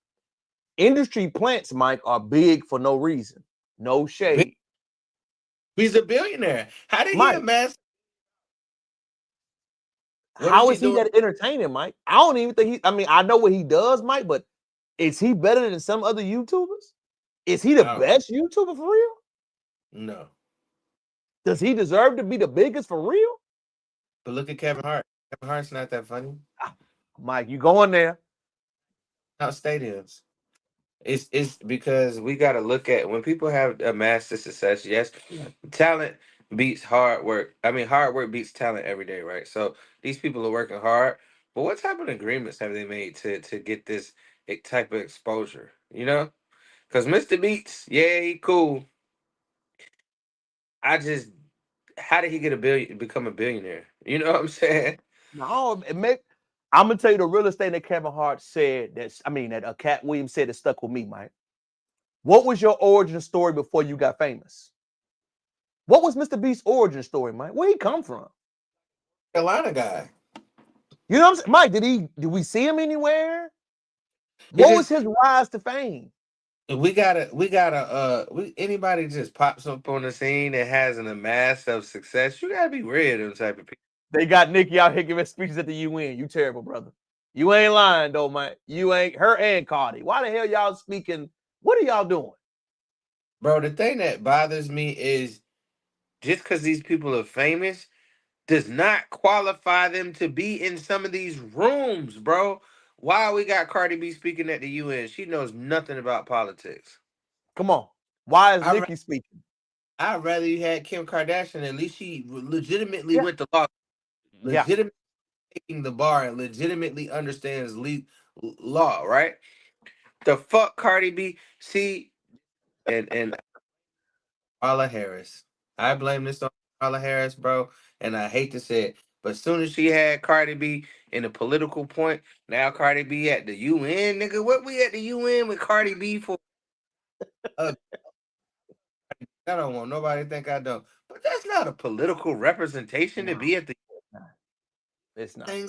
Industry plants, Mike, are big for no reason. No shade. he's a billionaire. How did he Mike, amass? What is how he is he doing? that entertaining, Mike? I don't even think I know what he does, Mike, but is he better than some other YouTubers? Is he the I don't best YouTuber for real? know. Does he deserve to be the biggest for real? But look at Kevin Hart. Kevin Hart's not that funny. Ah, Mike, you going there? Out stadiums. It's because we got to look at when people have amassed the success. Yes, talent beats hard work. I mean, hard work beats talent every day, right? So these people are working hard. But what type of agreements have they made to get this type of exposure? Because Mr. Beats, yeah, he cool. I just, how did he become a billionaire? You know what I'm saying? No, I'm gonna tell you the real estate that Kevin Hart said that Cat Williams said that stuck with me, Mike. What was your origin story before you got famous? What was Mr. Beast's origin story, Mike? Where he come from? Atlanta guy. You know what I'm saying? Mike, did we see him anywhere? It What was just his rise to fame? anybody just pops up on the scene and has an amass of success, you gotta be rid of them type of people. They got Nikki out here giving speeches at the UN. You terrible, brother. You ain't lying though, Mike. You ain't her and Cardi. Why the hell y'all speaking? What are y'all doing? Bro, the thing that bothers me is just because these people are famous does not qualify them to be in some of these rooms, bro. Why we got Cardi B speaking at the UN? She knows nothing about politics. Come on. Why is I Nikki speaking? I'd rather you had Kim Kardashian. At least she legitimately Yeah. went to law, Yeah. legitimately taking the bar, and legitimately understands law, right? The fuck, Cardi B. See, and Kamala Harris. I blame this on Kamala Harris, bro, and I hate to say it, but as soon as she had Cardi B in a political point, now Cardi B at the UN, nigga. What we at the UN with Cardi B for? I don't want nobody to think I don't. But that's not a political representation to No, be at the it's not. thing.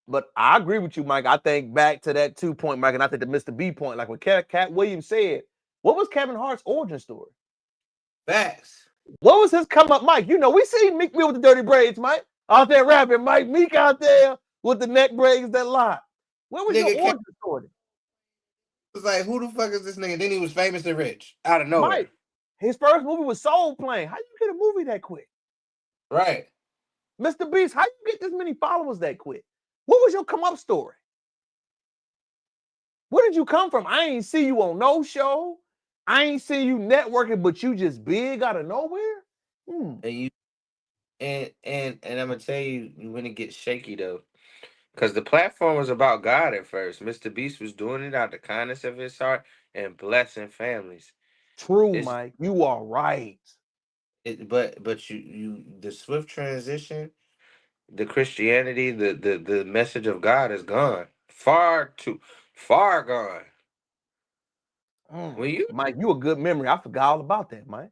But I agree with you, Mike. I think back to that 2 point, Mike, and I think the Mr. B point, like what Cat Williams said, what was Kevin Hart's origin story? Facts. What was his come up, Mike? You know, we seen Meek Mill with the dirty braids, Mike. Out there rapping, Mike. Meek out there with the neck braids that lie. Where was your Nigga origin story? was like, who the fuck is this nigga? Then he was famous and rich out of nowhere. Mike, his first movie was Soul Plane. How you get a movie that quick? Right. Mr. Beast, how you get this many followers that quick? What was your come up story? Where did you come from? I ain't see you on no show. I ain't see you networking, but you just big out of nowhere. And you and I'm gonna tell you when it gets shaky though. Because the platform was about God at first. Mr. Beast was doing it out the kindness of his heart and blessing families. True, It's Mike. You are right. but you the swift transition, the Christianity, the message of God is gone. Far too far gone. When you Mike, you a good memory. I forgot all about that, Mike.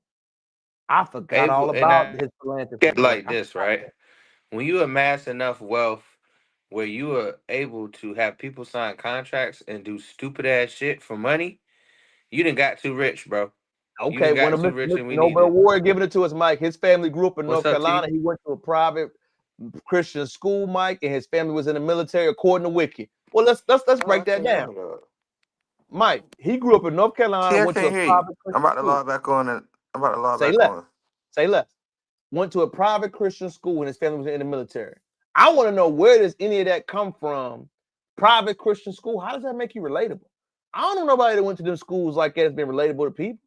I forgot able all and about I his philanthropy, get Mike. like this, right? When you amass enough wealth where you are able to have people sign contracts and do stupid ass shit for money, you done got too rich, bro. You Okay, done when got a too Mr. rich, and we need Nobel to. Award giving it to us, Mike. His family grew up in What's North up, T? Carolina. He went to a private Christian school, Mike, and his family was in the military, according to Wiki. Well, let's Oh, I break that can't. down. Hold up. Mike, he grew up in North T, Carolina, I went to a can't hear you. private I'm Christian about to school. log back on, and I'm about to log Say back less. on. Say less. Went to a private Christian school, and his family was in the military. I want to know, where does any of that come from? Private Christian school. How does that make you relatable? I don't know nobody that went to them schools like that has been relatable to people.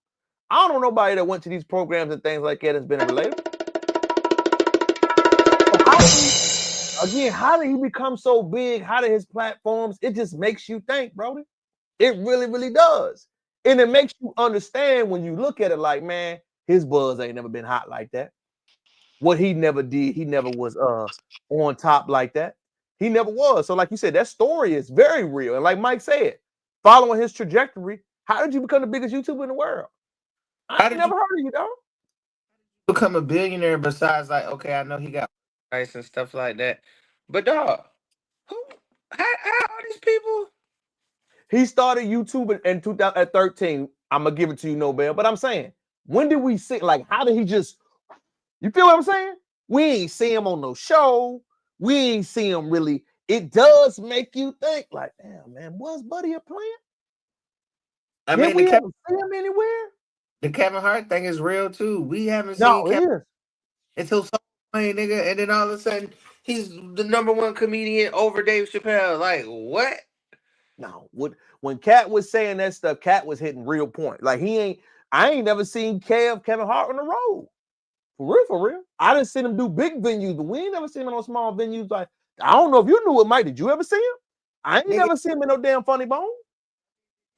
I don't know nobody that went to these programs and things like that has been relatable. How did he become so big? How did his platforms? It just makes you think, brother. It really, really does. And it makes you understand when you look at it like, man, his buzz ain't never been hot like that. What he never did, he never was on top like that. He never was. So, like you said, that story is very real. And like Mike said, following his trajectory, how did you become the biggest YouTuber in the world? I How ain't did you never heard of you, dog. become a billionaire? Besides, like, okay, I know he got rights and stuff like that, but dog, who? How are these people? He started YouTube in 2013. I'm gonna give it to you, Nobel. But I'm saying, when did we see? Like, how did he just? You feel what I'm saying? We ain't see him on no show. We ain't see him really. It does make you think, like, damn, man, was Buddy a plant? I Did mean, we ever see him anywhere? the Kevin Hart thing is real too. We haven't seen No, it Kevin is. until Soul Plane, nigga, and then all of a sudden he's the #1 comedian over Dave Chappelle. Like what? No, when Cat was saying that stuff, Cat was hitting real point. Like I ain't never seen Kevin Hart on the road. For real, for real. I didn't see him do big venues, but we ain't never seen him on small venues. Like, I don't know if you knew it, Mike. Did you ever see him? I ain't Nigga, never seen him in no damn Funny Bone.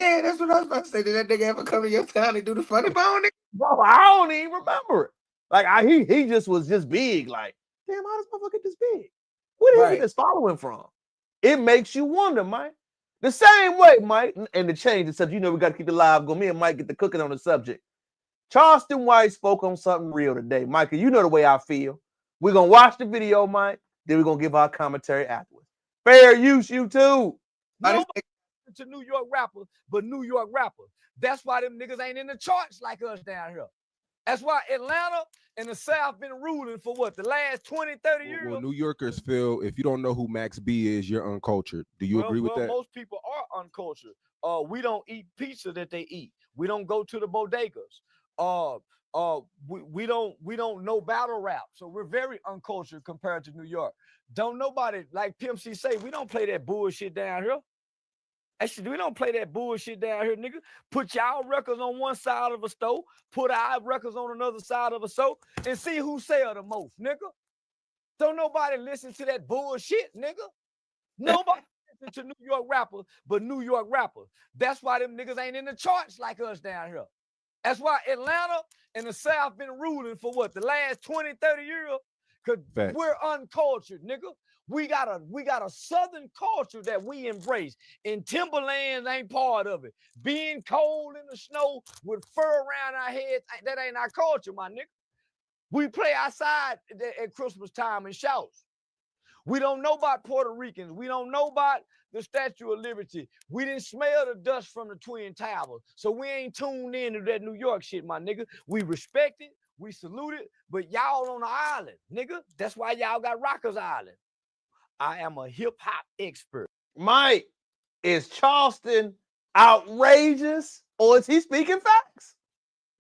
yeah, that's what I was about to say. Did that nigga ever come to your town and do the funny bone? Nigga? Bro, I don't even remember it. Like, he just was just big. Like, damn, how does motherfucker get this big? Where did he get Right. this following from? It makes you wonder, Mike. The same way, Mike, and to change the subject, we got to keep it live going. Me and Mike get the cooking on the subject. Charleston White spoke on something real today. Michael, you know the way I feel. We're going to watch the video, Mike. Then we're going to give our commentary afterwards. Fair use, you too. No, to New York rappers, but New York rappers. That's why them niggas ain't in the charts like us down here. That's why Atlanta and the South been ruling for what, the last 20, 30 years? Well, New Yorkers feel if you don't know who Max B is, you're uncultured. Do you agree with that? Most people are uncultured. We don't eat pizza that they eat. We don't go to the bodegas. We don't know battle rap. So we're very uncultured compared to New York. Don't nobody, like Pimp C say, we don't play that bullshit down here. Actually, we don't play that bullshit down here, nigga. Put y'all records on one side of a store, put our records on another side of a store, and see who sell the most, nigga. Don't nobody listen to that bullshit, nigga. Nobody listen to New York rappers, but New York rappers. That's why them niggas ain't in the charts like us down here. That's why Atlanta and the South been ruling for what, the last 20, 30 years? Because we're uncultured, nigga. We got a Southern culture that we embrace. And Timberlands ain't part of it. Being cold in the snow with fur around our heads, that ain't our culture, my nigga. We play outside at Christmas time in shouts. We don't know about Puerto Ricans. We don't know about the Statue of Liberty. We didn't smell the dust from the Twin Towers. So we ain't tuned in to that New York shit, my nigga. We respect it. We salute it. But y'all on the island, nigga. That's why y'all got Rockers Island. I am a hip-hop expert. Mike, is Charleston outrageous or is he speaking facts?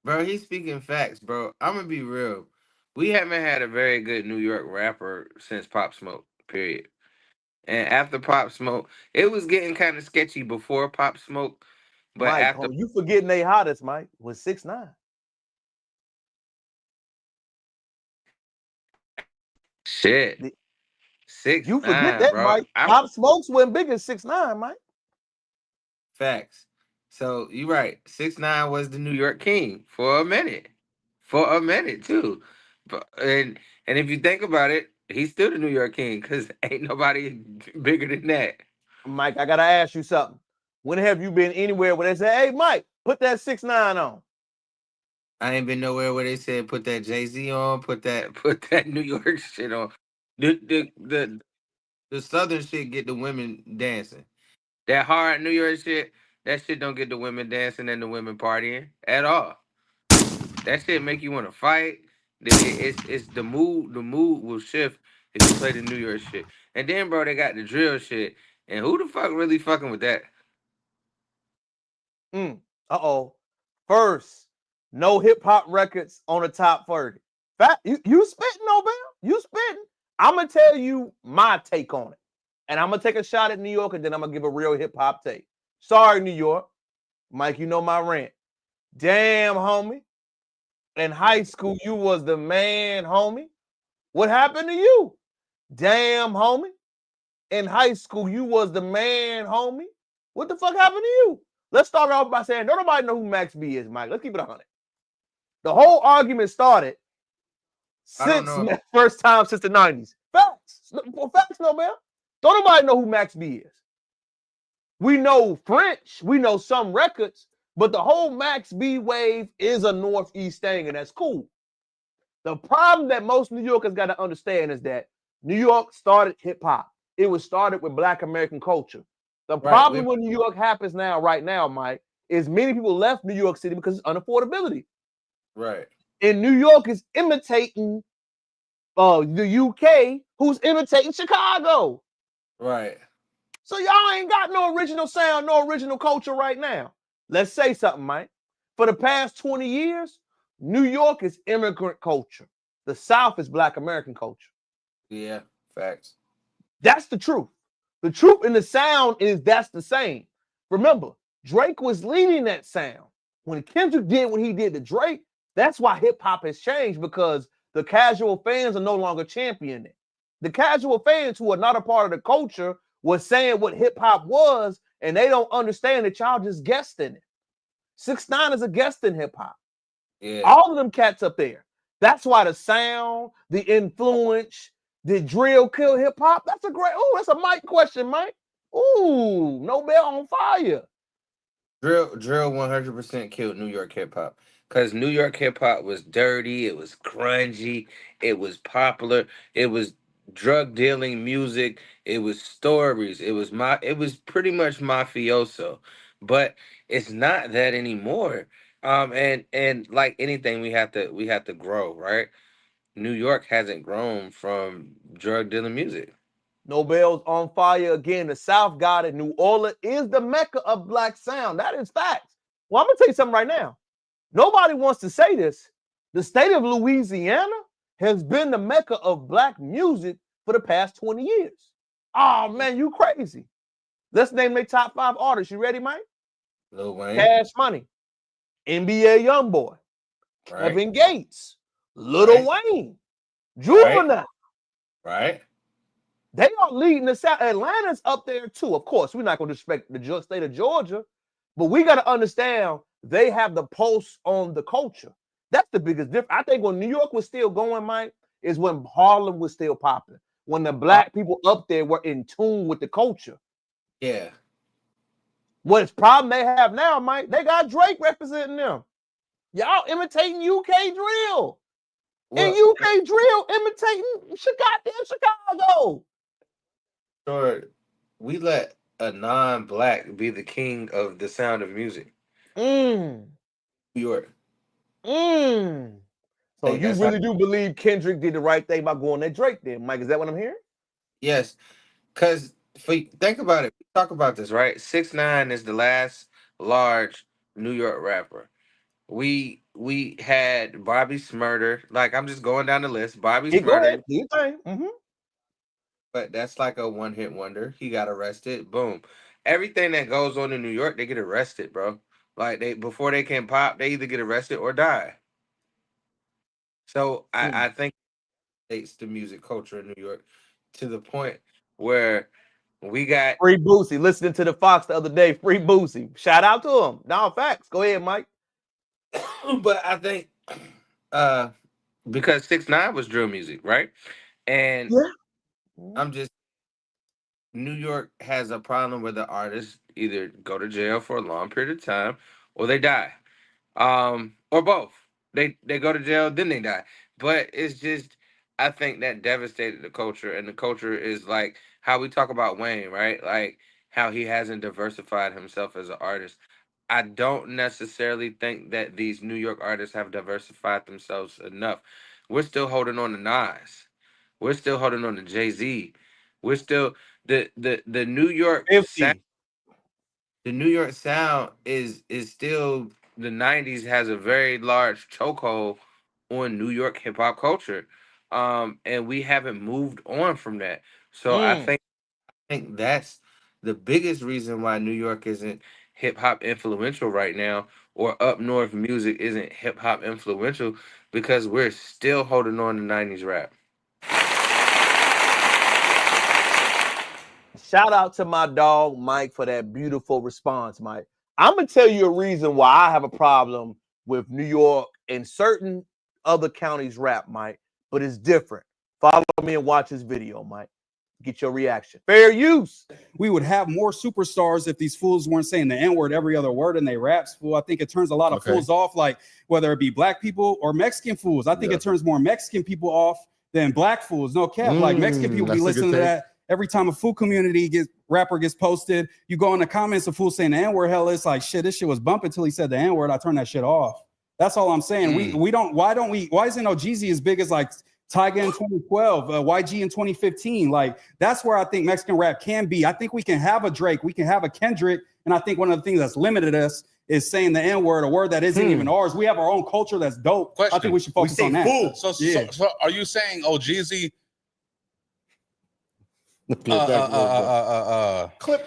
Bro, he's speaking facts, bro. I'm gonna be real. We haven't had a very good New York rapper since Pop Smoke, period. And after Pop Smoke, it was getting kind of sketchy before Pop Smoke, but Mike, after you forgetting they hottest, Mike, was 6ix9ine. shit. 6ix9ine, You forget that, bro. Mike. Pop Smoke's went big as 6ix9ine, Mike. Facts. So you're right. 6ix9ine was the New York king for a minute. For a minute too. But and if you think about it, he's still the New York king because ain't nobody bigger than that. Mike, I gotta ask you something. When have you been anywhere where they say, "Hey, Mike, put that 6ix9ine on"? I ain't been nowhere where they said put that Jay-Z on, put that New York shit on. The Southern shit get the women dancing. That hard New York shit, that shit don't get the women dancing and the women partying at all. That shit make you want to fight. It's the mood. The mood will shift if you play the New York shit. And then, bro, they got the drill shit. And who the fuck really fucking with that? Uh-oh. First, no hip-hop records on the top 30. Fact, you spitting, Nobel. You spitting. I'm going to tell you my take on it. And I'm going to take a shot at New York, and then I'm going to give a real hip-hop take. Sorry, New York. Mike, you know my rant. Damn, homie. In high school, you was the man, homie. What happened to you? Damn, homie. In high school, you was the man, homie. What the fuck happened to you? Let's start off by saying, don't nobody know who Max B is, Mike. Let's keep it 100. The whole argument started first time since the 90s. Facts. Facts, Nobel. Don't nobody know who Max B is. We know French. We know some records. But the whole Max B wave is a Northeast thing, and that's cool. The problem that most New Yorkers got to understand is that New York started hip-hop. It was started with Black American culture. The problem with New York happens right now, Mike, is many people left New York City because it's unaffordability. Right. And New York is imitating the UK, who's imitating Chicago. Right. So y'all ain't got no original sound, no original culture right now. Let's say something, Mike. For the past 20 years, New York is immigrant culture. The South is Black American culture. Yeah, facts. That's the truth. The truth in the sound is that's the same. Remember, Drake was leading that sound. When Kendrick did what he did to Drake, that's why hip-hop has changed, because the casual fans are no longer championing it. The casual fans who are not a part of the culture was saying what hip-hop was, and they don't understand that y'all just guessed in it. 6ix9ine is a guest in hip-hop. Yeah. All of them cats up there. That's why the sound, the influence, the drill kill hip-hop. That's a Mike question, Mike. Ooh, Nobel on fire. Drill 100% killed New York hip hop. Because New York hip hop was dirty, it was grungy, it was popular, it was drug dealing music, it was stories, it was pretty much mafioso. But it's not that anymore. And like anything, we have to grow, right? New York hasn't grown from drug dealing music. Nobel's on fire again. The South got it. New Orleans is the mecca of Black sound. That is facts. Well, I'm going to tell you something right now. Nobody wants to say this. The state of Louisiana has been the mecca of Black music for the past 20 years. Oh, man, you crazy. Let's name their top 5 artists. You ready, Mike? Lil Wayne. Cash Money. NBA Youngboy. Kevin Gates. Lil Wayne. Juvenile. Right. They are leading the South. Atlanta's up there too. Of course, we're not going to respect the state of Georgia, but we got to understand they have the pulse on the culture. That's the biggest difference. I think when New York was still going, Mike, is when Harlem was still popping. When the black people up there were in tune with the culture. Yeah. What problem they have now, Mike? They got Drake representing them. Y'all imitating UK drill. And Well, UK drill imitating Chicago. sure, we let a non-black be the king of the sound of music. Mm. New York. Mm. I So think you that's how. really do believe Kendrick did the right thing by going at Drake then, Mike? Is that what I'm hearing? Yes, because think about it. We talk about this, right? 6ix9ine is the last large New York rapper. We had Bobby Smurder. Like I'm just going down the list. Bobby Yeah, go Smurder, ahead. Do your thing. Mm-hmm. but that's like a one-hit wonder. He got arrested. Boom. Everything that goes on in New York, they get arrested, bro. Like they before they can pop, they either get arrested or die. So I think it's the music culture in New York to the point where we got Free Boosie. Listening to the Fox the other day. Free Boosie. Shout out to him. Now facts. Go ahead, Mike. but I think uh because 6ix9ine was drill music, right? And Yeah. I'm just New York has a problem where the artists either go to jail for a long period of time or they die. Or both. They go to jail, then they die. But it's just I think that devastated the culture, and the culture is like how we talk about Wayne, right? Like how he hasn't diversified himself as an artist. I don't necessarily think that these New York artists have diversified themselves enough. We're still holding on to Nas. We're still holding on to Jay-Z. We're still the New York sound. 50. The New York sound is still the '90s has a very large chokehold on New York hip hop culture, and we haven't moved on from that. So Mm. I think that's the biggest reason why New York isn't hip hop influential right now, or up north music isn't hip hop influential because we're still holding on to '90s rap. Shout out to my dog Mike for that beautiful response, Mike. I'm gonna tell you a reason why I have a problem with New York and certain other counties rap, Mike, but it's different. Follow me and watch this video, Mike. Get your reaction. Fair use. We would have more superstars if these fools weren't saying the N-word every other word in their raps. Fool, I think it turns a lot of fools off, like whether it be black people or Mexican fools. I think it turns more Mexican people off than black fools. No cap. Like Mexican people be listening to that every time a fool community rapper gets posted. You go in the comments of fools saying the N-word. Hell, it's like shit. This shit was bumping until he said the N-word. I turned that shit off. That's all I'm saying. We don't. Why isn't OGZ as big as like Tyga in 2012, YG in 2015? Like that's where I think Mexican rap can be. I think we can have a Drake, we can have a Kendrick, and I think one of the things that's limited us is saying the N-word, a word that isn't even ours. We have our own culture that's dope. I think we should focus on that. Fool. So are you saying OGZ? Clip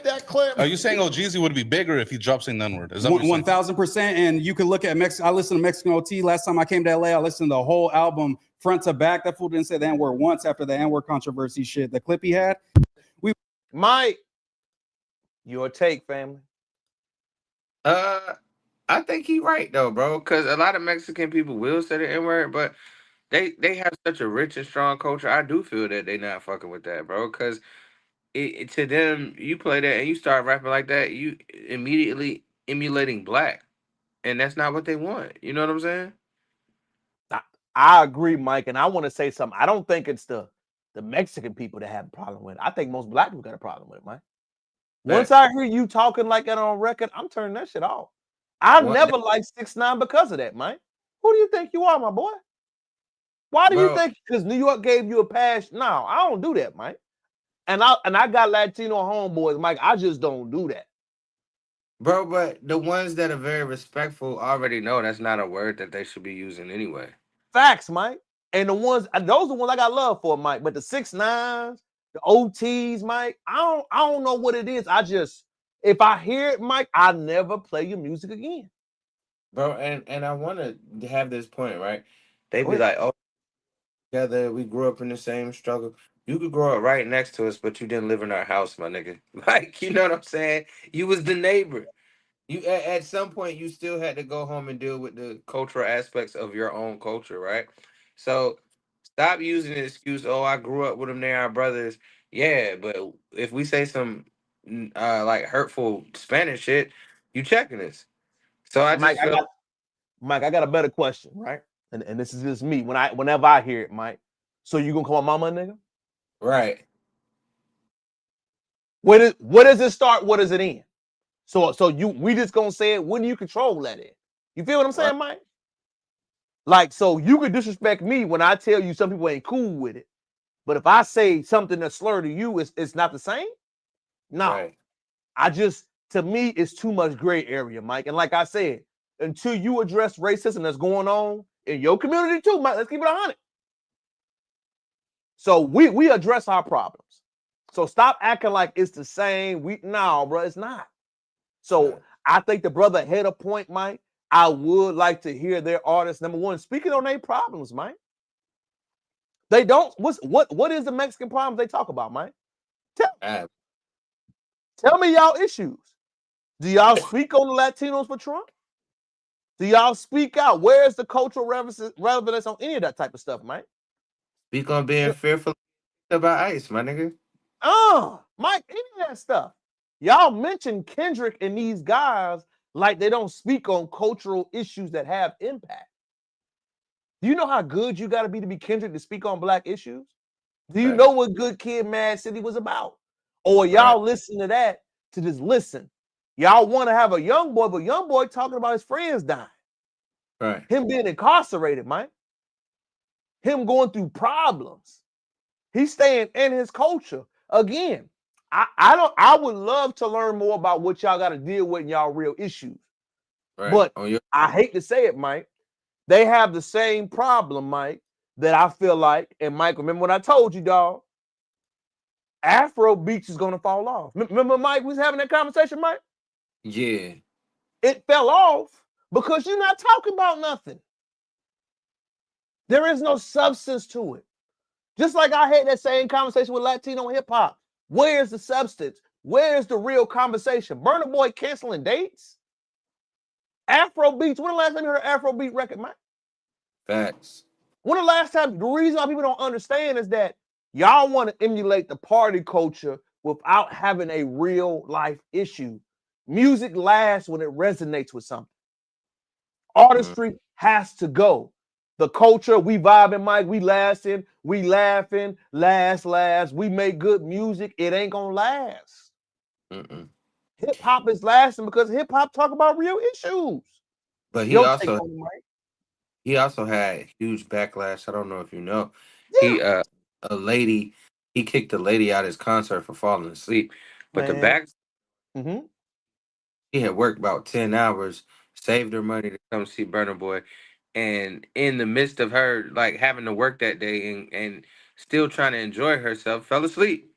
that clip. Are you saying OGZ would be bigger if he drops in the N-word? Is that 1,000%? And you can look at I listened to Mexican OT last time I came to LA. I listened to the whole album front to back. That fool didn't say the N-word once after the N-word controversy shit. The clip he had. Mike, your take, family. I think he right though, bro. Because a lot of Mexican people will say the N word, but they have such a rich and strong culture. I do feel that they not fucking with that, bro. Because to them, you play that and you start rapping like that, you immediately emulating black, and that's not what they want. You know what I'm saying? I agree, Mike, and I want to say something. I don't think it's the Mexican people that have a problem with it. I think most black people got a problem with it, Mike. Once I hear you talking like that on record, I'm turning that shit off. I never liked 6ix9ine because of that, Mike. Who do you think you are, my boy? Why do you think? Because New York gave you a pass? No, I don't do that, Mike. And I got Latino homeboys, Mike. I just don't do that. Bro, but the ones that are very respectful already know that's not a word that they should be using anyway. Facts, Mike. And those are the ones I got love for, Mike. But the 6ix9ines, the OTs, Mike, I don't know what it is. If I hear it, Mike, I never play your music again. Bro, and I want to have this point, right? They be like, oh, together, we grew up in the same struggle. You could grow up right next to us, but you didn't live in our house, my nigga. Like, you know what I'm saying? You was the neighbor. You at some point you still had to go home and deal with the cultural aspects of your own culture, right? So Stop using the excuse, oh, I grew up with them, they are brothers. Yeah, but if we say some like hurtful Spanish shit, you checking us. So I Mike, just feel I got a better question, right? And this is just me. Whenever I hear it, Mike. So you gonna call my mama a nigga? right. Where does it start? What does it end? So we just gonna say it. When do you control that in? You feel what I'm Right. saying, Mike? Like, so you could disrespect me when I tell you some people ain't cool with it. But if I say something that's slur to you, it's not the same. No. Right. To me, it's too much gray area, Mike. And like I said, until you address racism that's going on in your community too, Mike, let's keep it 100. So we address our problems. So stop acting like it's the same. No, bro, it's not. So Right. I think the brother had a point, Mike. I would like to hear their artists, number one, speaking on their problems, Mike. They don't. What is the Mexican problems they talk about, Mike? Tell me y'all issues. Do y'all speak on the Latinos for Trump? Do y'all speak out? Where's the cultural relevance on any of that type of stuff, Mike? Speak on being fearful about ICE, my nigga. Mike, any of that stuff. Y'all mention Kendrick and these guys like they don't speak on cultural issues that have impact. Do you know how good you got to be Kendrick to speak on black issues? Do you know what Good Kid, Mad City was about? Or y'all listen to that to just listen? Y'all want to have a young boy, but young boy talking about his friends dying. Right. Him being incarcerated, Mike. Him going through problems. He's staying in his culture. Again, I would love to learn more about what y'all got to deal with in y'all real issues. Right. But I hate to say it, Mike. They have the same problem, Mike, that I feel like, and Mike, remember what I told you, dog? Afro beats is gonna fall off. Remember, Mike, we was having that conversation, Mike? Yeah. It fell off because you're not talking about nothing. There is no substance to it. Just like I had that same conversation with Latino hip hop. Where's the substance? Where's the real conversation? Burna Boy canceling dates? Afro beats. When the last time you heard an Afro beat record, Mike? Facts. When the last time? The reason why people don't understand is that y'all want to emulate the party culture without having a real life issue. Music lasts when it resonates with something. Artistry has to go. The culture, we vibing, Mike, we lasting, we laughing, last. We make good music. It ain't gonna last. Hip hop is lasting because hip hop talk about real issues. But he also had huge backlash. I don't know if you know. Yeah. He kicked a lady out of his concert for falling asleep. But the back he had worked about 10 hours, saved her money to come see Burna Boy. And in the midst of her like having to work that day and still trying to enjoy herself, fell asleep.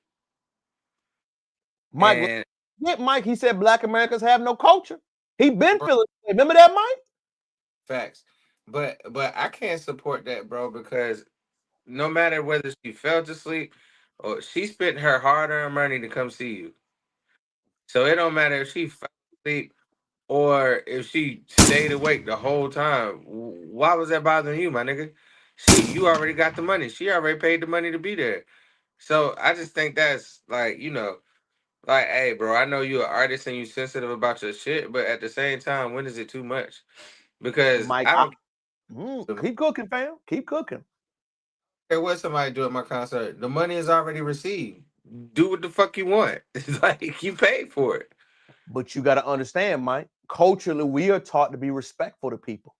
Mike, Mike, he said Black Americans have no culture. He been feeling. Remember that, Mike? Facts. But I can't support that, bro, because no matter whether she fell asleep or she spent her hard-earned money to come see you. So it don't matter if she fell asleep or if she stayed awake the whole time. Why was that bothering you, my nigga? You already got the money. She already paid the money to be there. So I just think that's like, like, hey, bro, I know you're an artist and you sensitive about your shit, but at the same time, when is it too much? Because Mike, I don't keep cooking, fam. Keep cooking. care what somebody do at my concert. The money is already received. Do what the fuck you want. It's like you paid for it. But you got to understand, Mike, culturally, we are taught to be respectful to people.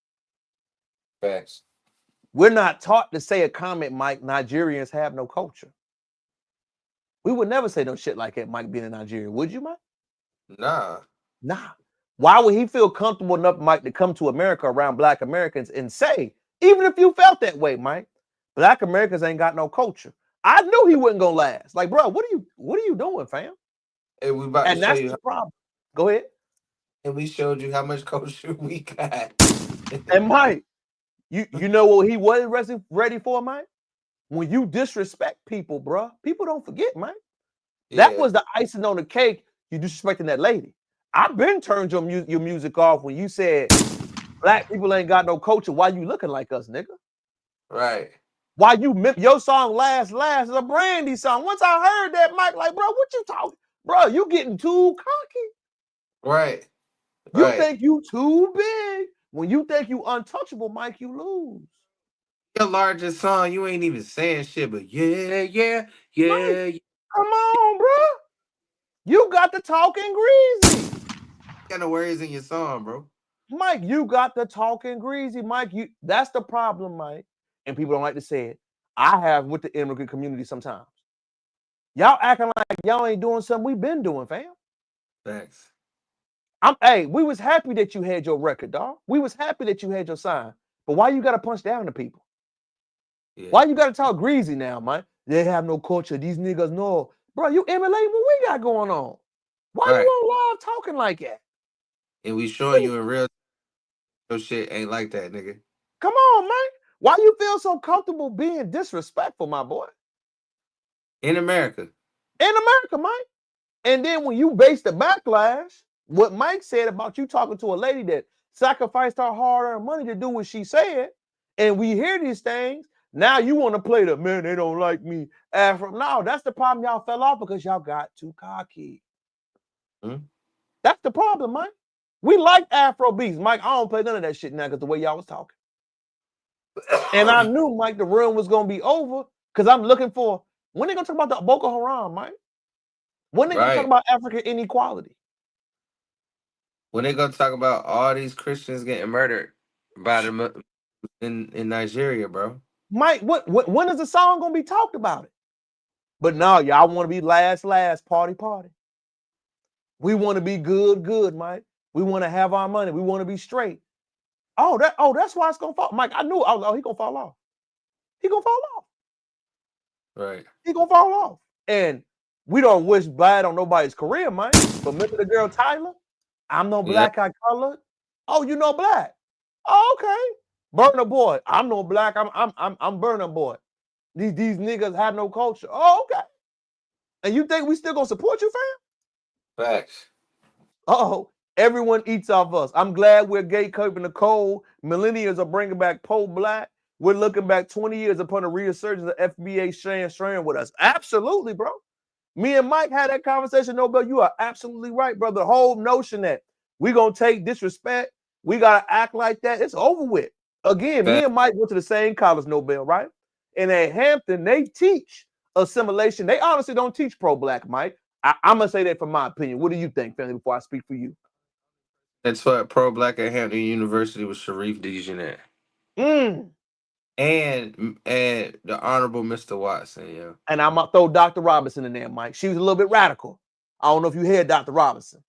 Facts. We're not taught to say a comment, Mike, Nigerians have no culture. We would never say no shit like that, Mike, being in Nigeria. Would you, Mike? Nah. Why would he feel comfortable enough, Mike, to come to America around Black Americans and say, even if you felt that way, Mike, Black Americans ain't got no culture? I knew he wasn't gonna last. Like, bro, what are you doing, fam? And that's the problem. Go ahead. And we showed you how much culture we got. And Mike, you know what he wasn't ready for, Mike? When you disrespect people, bro, people don't forget, Mike. Yeah. That was the icing on the cake. You disrespecting that lady. I've been turned your music off when you said Black people ain't got no culture. Why you looking like us, nigga? Right. Why your song last is a Brandy song. Once I heard that, Mike, like, bro, what you talking? Bro, you getting too cocky. Right. You think you too big. When you think you untouchable, Mike, you lose. Your largest song, you ain't even saying shit, but yeah. Mike, come on, bro. You got the talking greasy. Got no words in your song, bro. Mike, you got the talking greasy. Mike, that's the problem, Mike. And people don't like to say it. I have with the immigrant community sometimes. Y'all acting like y'all ain't doing something we've been doing, fam. Thanks. Hey, we was happy that you had your record, dog. We was happy that you had your sign. But why you gotta punch down to people? Yeah. Why you gotta talk greasy now, man? They have no culture. These niggas know. Bro, you emulating what we got going on. Why you on live talking like that? And we showing you in real your shit ain't like that, nigga. Come on, man. Why you feel so comfortable being disrespectful, my boy? In America. In America, Mike. And then when you base the backlash, what Mike said about you talking to a lady that sacrificed her hard-earned money to do what she said, and we hear these things, now you want to play the, man, they don't like me. No, that's the problem. Y'all fell off because y'all got too cocky. That's the problem, Mike. We like Afro beats. Mike, I don't play none of that shit now because the way y'all was talking. And I knew, Mike, the run was going to be over because I'm looking for, when they going to talk about the Boko Haram, Mike? When they going to talk about African inequality? When they going to talk about all these Christians getting murdered by them in Nigeria, bro? Mike, when is the song going to be talked about it? But no, y'all want to be last, party. We want to be good, Mike. We want to have our money. We want to be straight. That's why it's going to fall. Mike, I knew, he going to fall off. He going to fall off. Right. He going to fall off. And we don't wish bad on nobody's career, Mike. But remember the girl Tyler? I'm no black, I colored. Oh, you know black. Oh, okay. Burner Boy. I'm no black. I'm Burner Boy. These niggas have no culture. Oh, okay. And you think we still gonna support you, fam? Facts. Everyone eats off us. I'm glad we're gatekeeping the cold. Millennials are bringing back pro-black. We're looking back 20 years upon a resurgence of FBA sharing with us. Absolutely, bro. Me and Mike had that conversation. Nobel, you are absolutely right, brother. The whole notion that we're going to take disrespect, we got to act like that, it's over with. Again, me and Mike went to the same college, Nobel, right? And at Hampton, they teach assimilation. They honestly don't teach pro-black, Mike. I'm going to say that from my opinion. What do you think, family, before I speak for you? That's what pro-black at Hampton University was Sharif Dejanet. And the Honorable Mr. Watson, yeah. And I'm going to throw Dr. Robinson in there, Mike. She was a little bit radical. I don't know if you heard Dr. Robinson.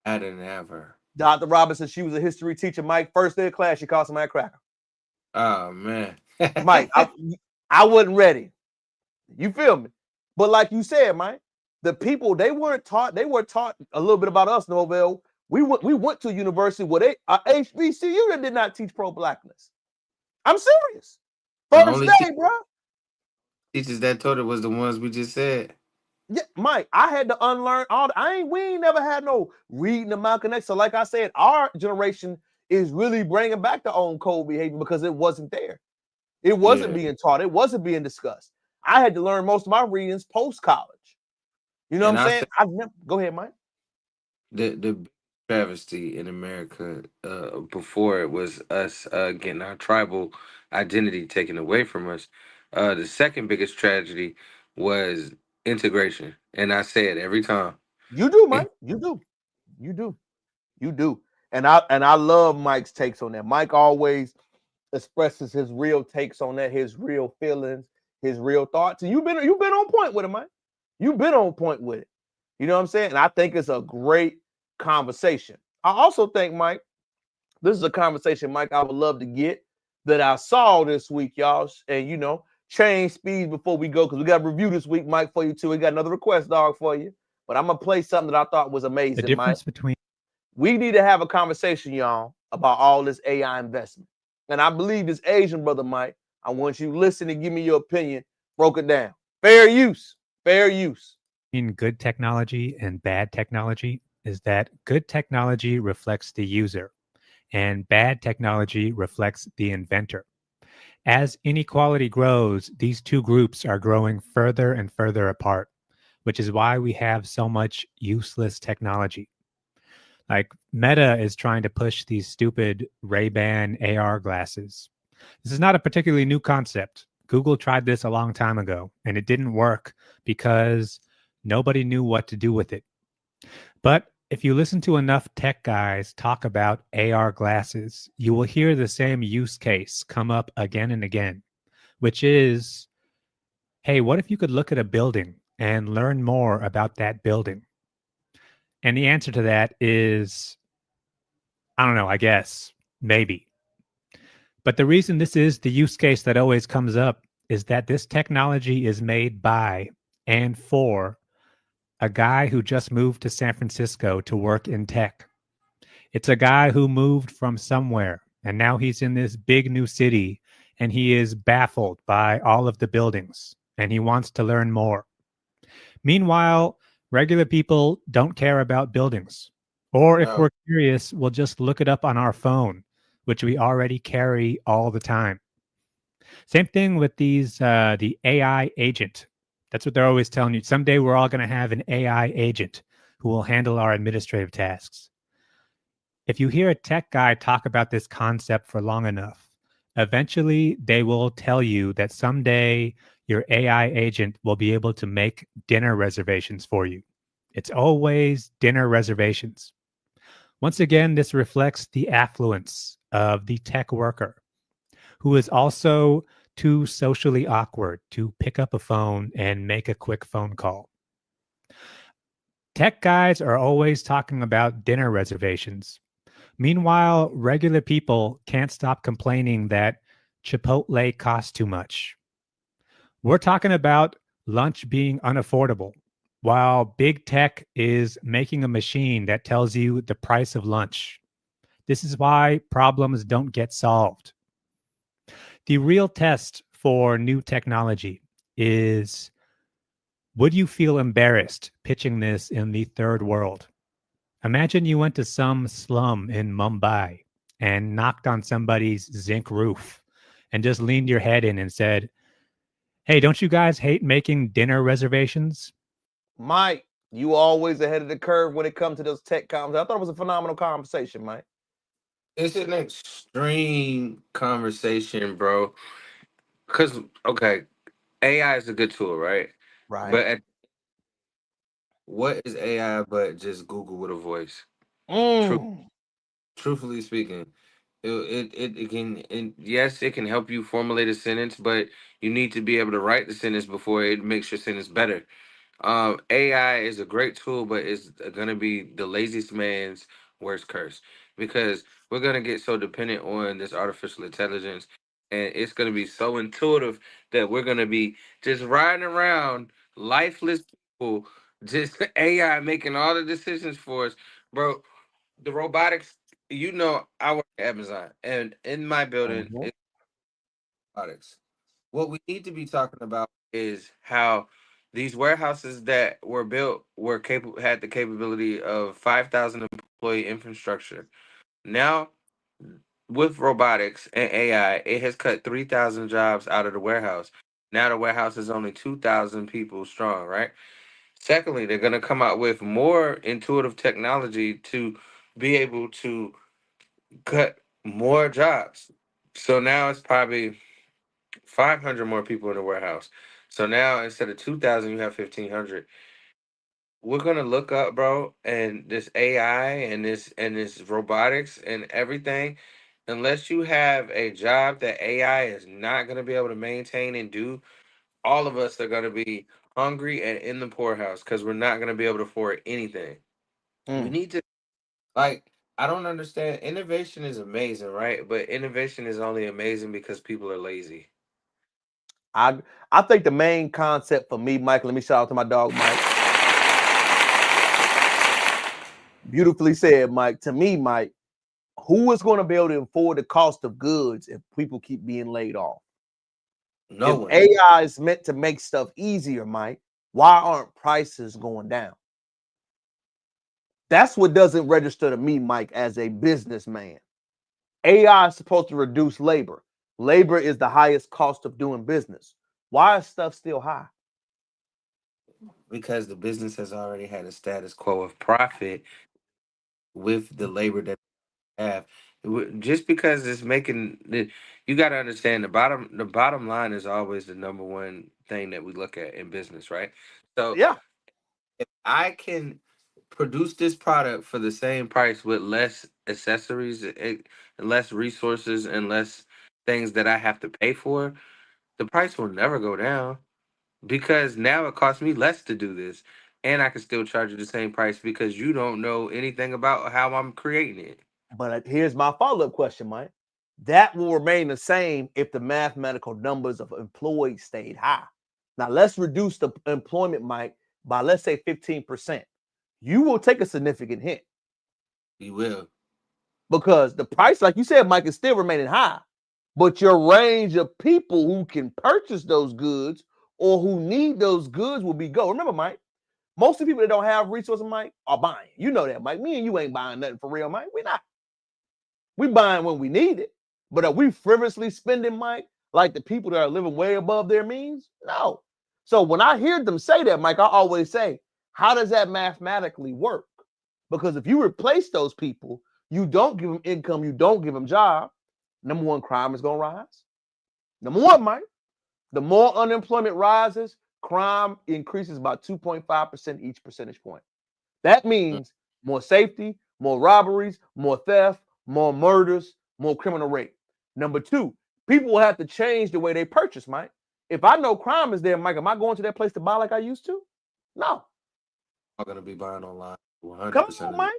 I didn't have her. Dr. Robinson, she was a history teacher, Mike. First day of class, she called somebody a cracker. Oh, man. Mike, I wasn't ready. You feel me? But like you said, Mike, the people, they were taught a little bit about us, Nobel. We went to a university where HBCU that did not teach pro-blackness. I'm serious. First day, bro. Teachers that taught it was the ones we just said. Yeah, Mike, I had to unlearn all. We ain't never had no reading the Malcolm X. So, like I said, our generation is really bringing back the own code behavior because it wasn't there. It wasn't being taught. It wasn't being discussed. I had to learn most of my readings post-college. You know what I'm saying? Go ahead, Mike. The travesty in America before it was us getting our tribal identity taken away from us. The second biggest tragedy was integration, and I say it every time. You do, Mike. You do. And I love Mike's takes on that. Mike always expresses his real takes on that, his real feelings, his real thoughts. And you've been on point with it, Mike. You've been on point with it. You know what I'm saying? And I think it's a great conversation. I also think, Mike, this is a conversation, Mike, I would love to get that I saw this week, y'all. And change speeds before we go because we got a review this week, Mike, for you too. We got another request, dog, for you. But I'm gonna play something that I thought was amazing. The difference between we need to have a conversation, y'all, about all this AI investment. And I believe this Asian brother, Mike, I want you to listen and give me your opinion. Broke it down. Fair use. In good technology and bad technology is that good technology reflects the user and bad technology reflects the inventor. As inequality grows, these two groups are growing further and further apart, which is why we have so much useless technology. Like Meta is trying to push these stupid Ray-Ban AR glasses. This is not a particularly new concept. Google tried this a long time ago, and it didn't work because nobody knew what to do with it. But if you listen to enough tech guys talk about AR glasses, you will hear the same use case come up again and again, which is, hey, what if you could look at a building and learn more about that building? And the answer to that is, I don't know, I guess, maybe. But the reason this is the use case that always comes up is that this technology is made by and for a guy who just moved to San Francisco to work in tech. It's a guy who moved from somewhere, and now he's in this big new city, and he is baffled by all of the buildings, and he wants to learn more. Meanwhile, regular people don't care about buildings. Or if we're curious, we'll just look it up on our phone, which we already carry all the time. Same thing with these, the AI agent. That's what they're always telling you. Someday we're all going to have an AI agent who will handle our administrative tasks. If you hear a tech guy talk about this concept for long enough, eventually they will tell you that someday your AI agent will be able to make dinner reservations for you. It's always dinner reservations. Once again, this reflects the affluence of the tech worker, who is also too socially awkward to pick up a phone and make a quick phone call. Tech guys are always talking about dinner reservations. Meanwhile, regular people can't stop complaining that Chipotle costs too much. We're talking about lunch being unaffordable, while big tech is making a machine that tells you the price of lunch. This is why problems don't get solved. The real test for new technology is, would you feel embarrassed pitching this in the third world? Imagine you went to some slum in Mumbai and knocked on somebody's zinc roof and just leaned your head in and said, hey, don't you guys hate making dinner reservations? Mike, you always ahead of the curve when it comes to those tech conversations. I thought it was a phenomenal conversation, Mike. It's an extreme conversation, bro. Because, okay, AI is a good tool, right? Right. But what is AI but just Google with a voice? Truthfully speaking, it can, yes, it can help you formulate a sentence, but you need to be able to write the sentence before it makes your sentence better. AI is a great tool, but it's gonna be the laziest man's worst curse, because we're gonna get so dependent on this artificial intelligence, and it's gonna be so intuitive that we're gonna be just riding around lifeless people, just AI making all the decisions for us, bro. The robotics, I work at Amazon, and in my building, it's robotics. What we need to be talking about is how these warehouses that were built were capable, had the capability of 5,000 employee infrastructure. Now, with robotics and AI, it has cut 3,000 jobs out of the warehouse. Now the warehouse is only 2,000 people strong, right? Secondly, they're going to come out with more intuitive technology to be able to cut more jobs. So now it's probably 500 more people in the warehouse. So now instead of 2,000, you have 1,500. We're gonna look up, bro, and this AI and this robotics and everything. Unless you have a job that AI is not gonna be able to maintain and do, all of us are gonna be hungry and in the poorhouse because we're not gonna be able to afford anything. We need to, like, I don't understand. Innovation is amazing, right? But innovation is only amazing because people are lazy. I think the main concept for me, Mike, let me shout out to my dog, Mike. Beautifully said, Mike. To me, Mike, who is going to be able to afford the cost of goods if people keep being laid off? No one. If AI is meant to make stuff easier, Mike, why aren't prices going down? That's what doesn't register to me, Mike, as a businessman. AI is supposed to reduce labor. Labor is the highest cost of doing business. Why is stuff still high? Because the business has already had a status quo of profit with the labor that they have. Just because it's making you got to understand the bottom line is always the number one thing that we look at in business, right? So Yeah. if I can produce this product for the same price with less accessories and less resources and less things that I have to pay for, the price will never go down because now it costs me less to do this. And I can still charge you the same price because you don't know anything about how I'm creating it. But here's my follow-up question, Mike. That will remain the same if the mathematical numbers of employees stayed high. Now let's reduce the employment, Mike, by let's say 15%. You will take a significant hit. You will. Because the price, like you said, Mike, is still remaining high. But your range of people who can purchase those goods or who need those goods will be go. Remember, Mike, most of the people that don't have resources, Mike, are buying. You know that, Mike. Me and you ain't buying nothing for real, Mike. We're not. We buying when we need it. But are we frivolously spending, Mike, like the people that are living way above their means? No. So when I hear them say that, Mike, I always say, how does that mathematically work? Because if you replace those people, you don't give them income, you don't give them job, number one, crime is going to rise. Number one, Mike, the more unemployment rises, crime increases by 2.5% each percentage point. That means more safety, more robberies, more theft, more murders, more criminal rate. Number two, people will have to change the way they purchase, Mike. If I know crime is there, Mike, am I going to that place to buy like I used to? No. I'm going to be buying online Come 100% on, of the Mike.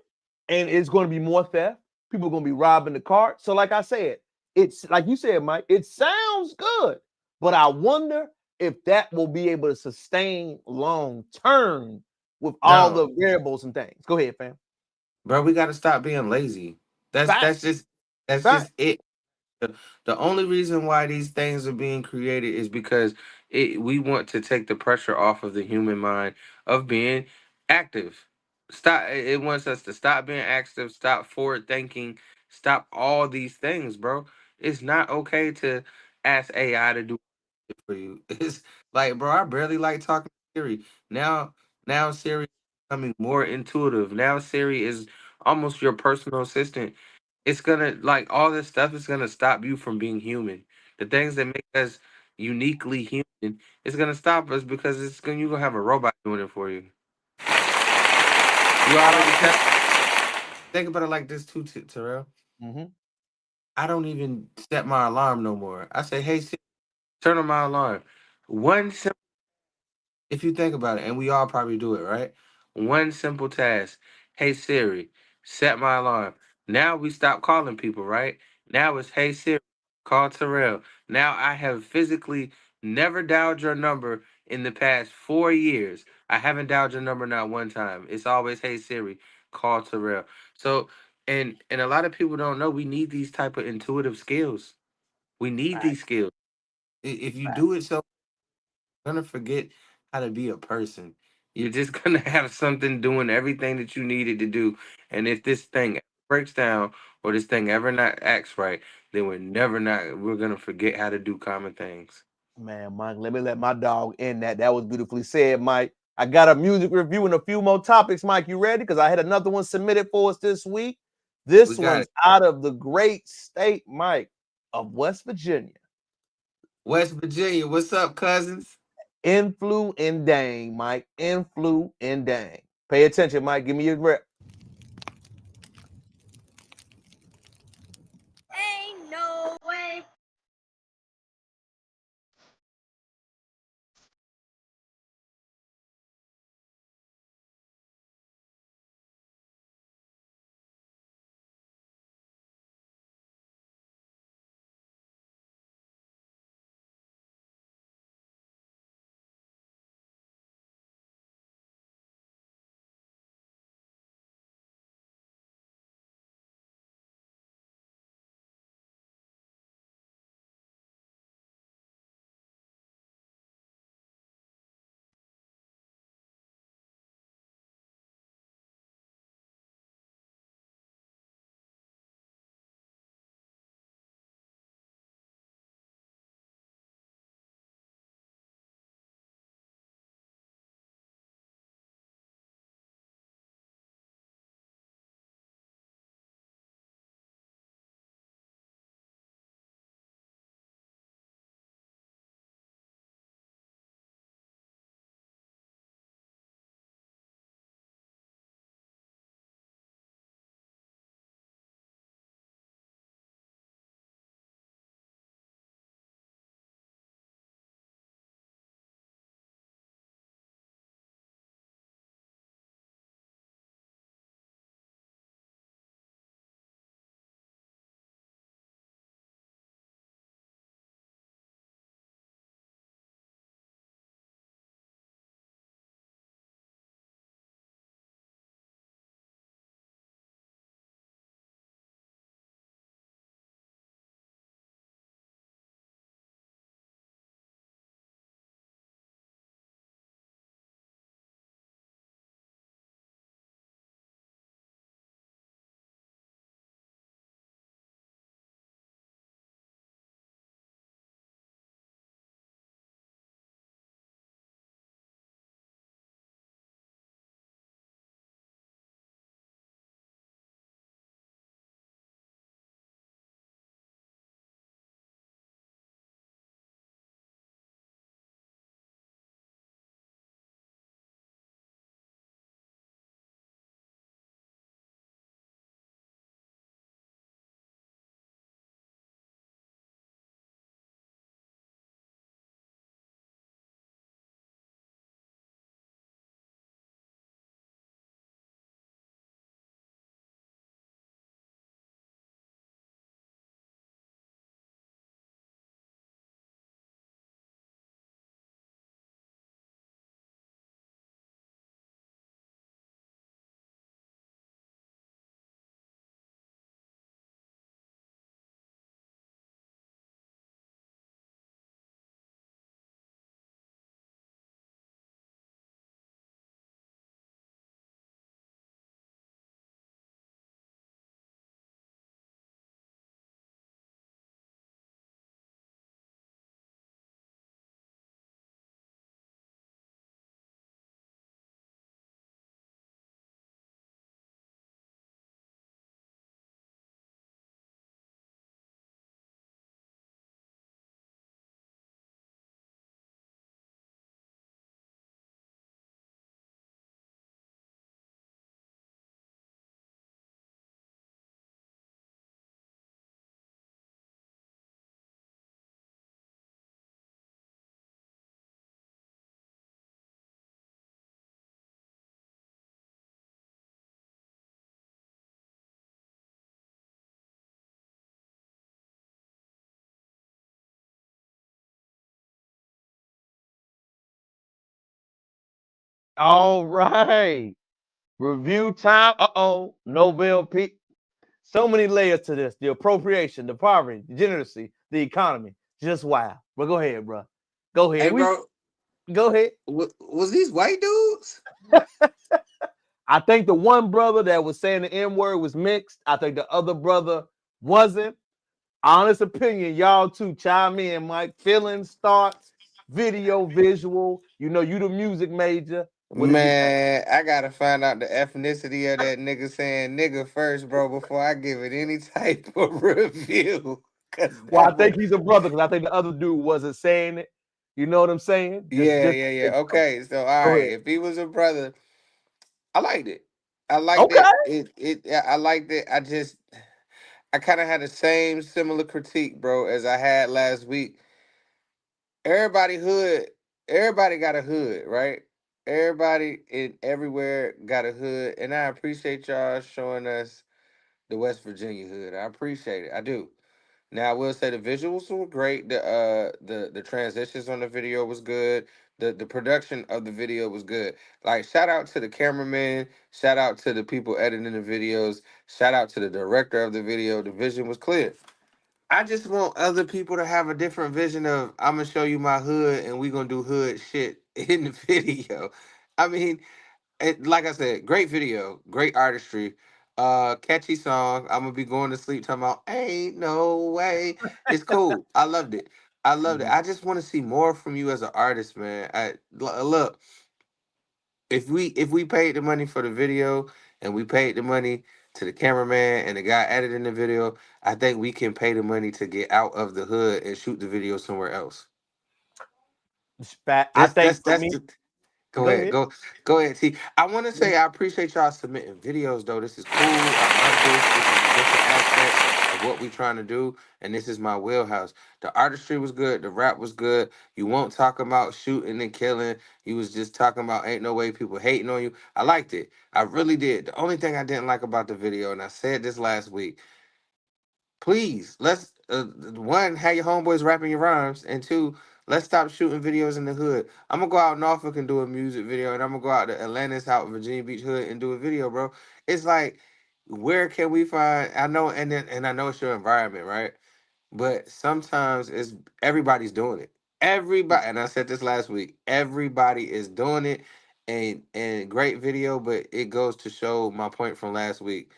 And it's going to be more theft. People are going to be robbing the cart. So, like I said, it's like you said, Mike, it sounds good, but I wonder if that will be able to sustain long term with all No, the variables and things. Go ahead, fam. bro, we got to stop being lazy. That's that's Facts. just that's Facts. just it. The only reason why these things are being created is because we want to take the pressure off of the human mind of being active. Stop. It wants us to stop being active, stop forward thinking, stop all these things, bro. It's not okay to ask AI to do it for you. It's like, bro, I barely like talking to Siri. Now Siri is becoming more intuitive. Now Siri is almost your personal assistant. It's gonna like all this stuff is gonna stop you from being human. The things that make us uniquely human is gonna stop us because you're gonna have a robot doing it for you. You already think about it like this too, Terrell. Mhm. I don't even set my alarm no more. I say, hey, Siri, turn on my alarm. One simple, if you think about it, and we all probably do it, right? One simple task. Hey Siri, set my alarm. Now we stop calling people, right? Now it's hey Siri, call Terrell. Now I have physically never dialed your number in the past 4 years. I haven't dialed your number not one time. It's always hey Siri, call Terrell. So and a lot of people don't know we need these type of intuitive skills. We need these Facts. skills. If you do Facts. it so gonna forget how to be a person. You're just gonna have something doing everything that you needed to do. And if this thing breaks down or this thing ever not acts right, then we're gonna forget how to do common things. Man, Mike, let me let my dog in that. That was beautifully said, Mike. I got a music review and a few more topics, Mike. You ready? Because I had another one submitted for us this week. We This got one's it. out of the great state, Mike, of West Virginia. West Virginia, what's up, cousins? Influ and Dang, Mike. Influ and Dang. Pay attention, Mike. Give me your rep. Ain't no way. All right. Review time. Nobel P. So many layers to this. The appropriation, the poverty, the degeneracy, the economy. Just wow. But go ahead, bro. Go Hey, ahead. bro, Go ahead. was these white dudes? I think the one brother that was saying the N word was mixed. I think the other brother wasn't. Honest opinion, y'all too. Chime in, Mike. Feelings, thoughts, video, visual. You know, you the music major. What did you think? Man, I gotta find out the ethnicity of that nigga saying nigga first, bro, before I give it any type of review. Cause Well, that I was, think he's a brother because I think the other dude wasn't saying it. You know what I'm saying? yeah. Okay, so all Go right, ahead. if he was a brother, I liked it. I liked Okay. it. I liked it. I kind of had the same similar critique, bro, as I had last week. Everybody hood, everybody got a hood, right? Everybody in everywhere got a hood, and I appreciate y'all showing us the West Virginia hood. I appreciate it. I do. Now I will say the visuals were great. The transitions on the video was good. The production of the video was good. Like shout out to the cameraman, shout out to the people editing the videos, shout out to the director of the video. The vision was clear. I just want other people to have a different vision of I'm gonna show you my hood and we gonna do hood shit in the video. I mean, like I said, great video, great artistry, catchy song. I'm gonna be going to sleep talking about ain't no way. It's cool. I loved it. I loved it. Mhm. I just want to see more from you as an artist, man. Look, if we paid the money for the video and we paid the money to the cameraman and the guy editing the video, I think we can pay the money to get out of the hood and shoot the video somewhere else. I think for That's me, the Go go ahead. ahead. Go ahead, T. I want to say I appreciate y'all submitting videos though. This is cool. I love this. This is a different aspect of what we trying to do, and this is my wheelhouse. The artistry was good. The rap was good. You won't talk about shooting and killing. You was just talking about ain't no way people hating on you. I liked it. I really did. The only thing I didn't like about the video, and I said this last week, please let's one have your homeboys rapping your rhymes, and two, let's stop shooting videos in the hood. I'm gonna go out in Norfolk and do a music video, and I'm gonna go out to Atlantis, out Virginia Beach hood, and do a video, bro. It's like, where can we find? I know, and I know it's your environment, right? But sometimes it's everybody's doing it. Everybody, and I said this last week. Everybody is doing it, and great video, but it goes to show my point from last week.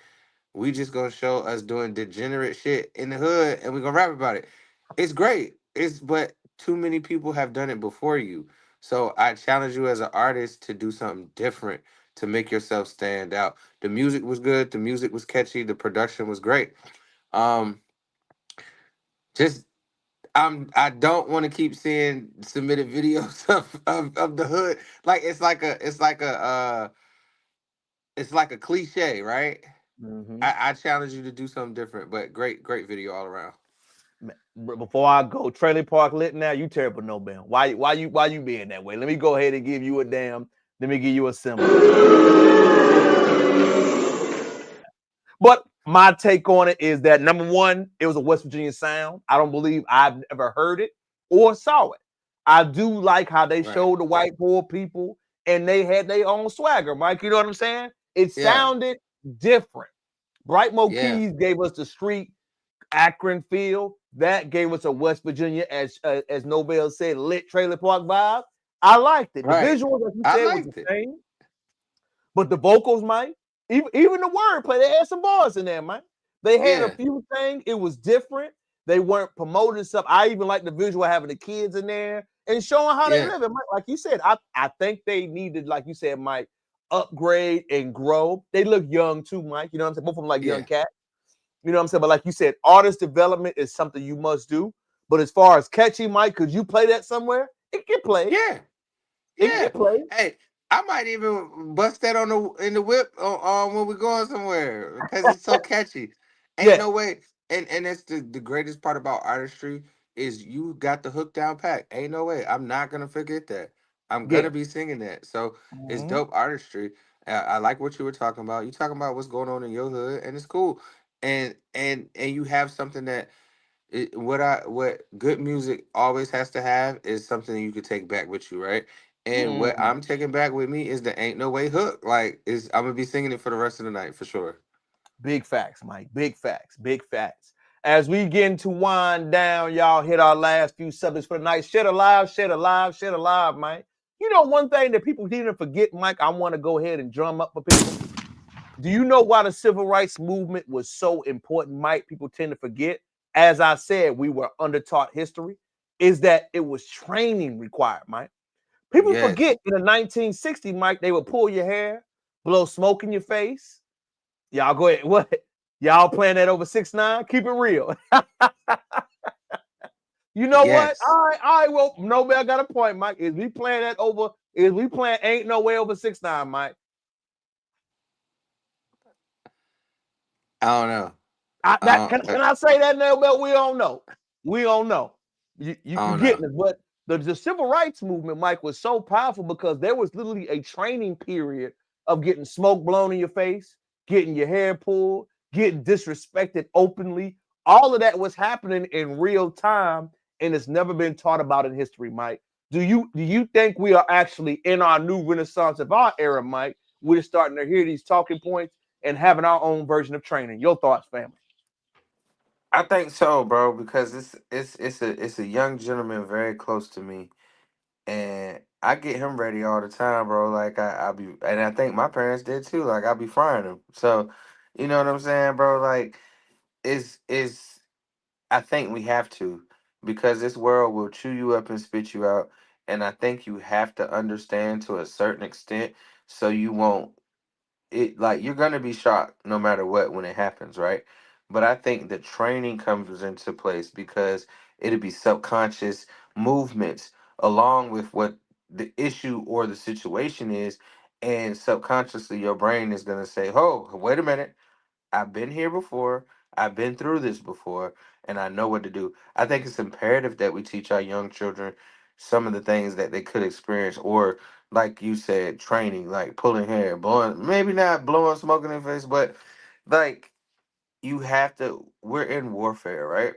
We just gonna show us doing degenerate shit in the hood and we gonna rap about it. It's great. It's but too many people have done it before you. So I challenge you as an artist to do something different to make yourself stand out. The music was good, the music was catchy, the production was great. Um just I don't want to keep seeing submitted videos of the hood. Like it's like a cliche, right? Mhm. I challenge you to do something different, but great video all around. Before I go, Trailer Park lit now. You terrible, no man. Why you being that way? Let me go ahead and give you a damn. Let me give you a symbol. But my take on it is that number one, it was a West Virginia sound. I don't believe I've ever heard it or saw it. I do like how they Right. showed the white poor people and they had their own swagger, Mike. You know what I'm saying? It Yeah. sounded different. Brightmo Yeah. Keys gave us the street Akron feel. That gave us a West Virginia, as Nobel said, lit trailer park vibe. I liked it. The Right. visuals, as you I said, was the liked it. same, but the vocals, Mike, even the wordplay, they had some bars in there, Mike. They had a Yeah. few things. It was different. They weren't promoting stuff. I even like the visual having the kids in there and showing how they Yeah. live it. Mike, like you said, I think they needed, like you said, Mike, upgrade and grow. They look young too, Mike. You know what I'm saying? Both of them like young Yeah. cats. You know what I'm saying? But like you said, artist development is something you must do. But as far as catchy, Mike, could you play that somewhere? It get played. Yeah. It get Yeah. played. Hey, I might even bust that on the in the whip on when we're going somewhere because it's so catchy. Ain't Yeah, no way. And that's the greatest part about artistry is you got the hook down pat. Ain't no way. I'm not gonna forget that. I'm yeah. gonna be singing that. So it's Mhm. dope artistry. I like what you were talking about. You talking about what's going on in your hood, and it's cool. And you have something that what good music always has to have is something you could take back with you, right? And what I'm taking back with me is the Ain't No Way hook. Like, I'm gonna be singing it for the rest of the night for sure. Big facts, Mike. Big facts. Big facts. As we begin to wind down, y'all hit our last few subjects for the night. Share alive, share alive, share alive, Mike. You know, one thing that people didn't forget, Mike, I want to go ahead and drum up for people. Do you know why the civil rights movement was so important, Mike? People tend to forget. As I said, we were undertaught history. Is that it was training required, Mike? People forget in the 1960s, Mike, they would pull your hair, blow smoke in your face. Y'all go ahead. What? Y'all playing that over 6ix9ine? Keep it real. You know what? All right. Well, nobody got a point, Mike. Is we playing that over? Is we playing Ain't No Way over 6ix9ine, Mike? I don't know. Can I say that now? But we don't know. We don't know. You getting it? But the civil rights movement, Mike, was so powerful because there was literally a training period of getting smoke blown in your face, getting your hair pulled, getting disrespected openly. All of that was happening in real time, and it's never been taught about in history, Mike. Do you think we are actually in our new renaissance of our era, Mike? We're starting to hear these talking points and having our own version of training. Your thoughts, family? I think so, bro, because it's a young gentleman very close to me, and I get him ready all the time, bro. Like I be, and I think my parents did too. Like I be frying him, so you know what I'm saying, bro. Like it's I think we have to, because this world will chew you up and spit you out, and I think you have to understand to a certain extent, so you won't like you're gonna be shocked no matter what when it happens, right? But I think the training comes into place because it'll be subconscious movements along with what the issue or the situation is, and subconsciously your brain is gonna say, "Oh, wait a minute, I've been here before. I've been through this before, and I know what to do." I think it's imperative that we teach our young children some of the things that they could experience, or like you said, training, like pulling hair, blowing, maybe not blowing smoke in their face, but like you have to. We're in warfare, right?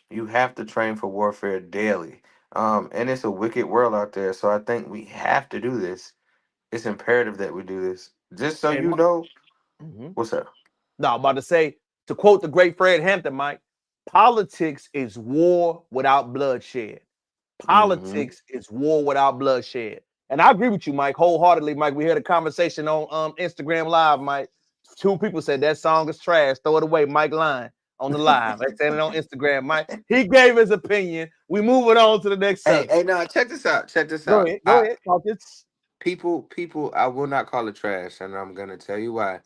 You have to train for warfare daily. And it's a wicked world out there, so I think we have to do this. It's imperative that we do this. Just so you know, what's up? No, I'm about to say, to quote the great Fred Hampton, Mike, politics is war without bloodshed. Politics is war without bloodshed. And I agree with you, Mike, wholeheartedly, Mike. We had a conversation on Instagram Live, Mike. 2 people said that song is trash. Throw it away, Mike Line on the live. I said it on Instagram, Mike. He gave his opinion. We moving on to the next subject. Hey, no, check this out. Check this Go out. ahead. Go ahead. Talk this. People, I will not call it trash, and I'm gonna tell you why.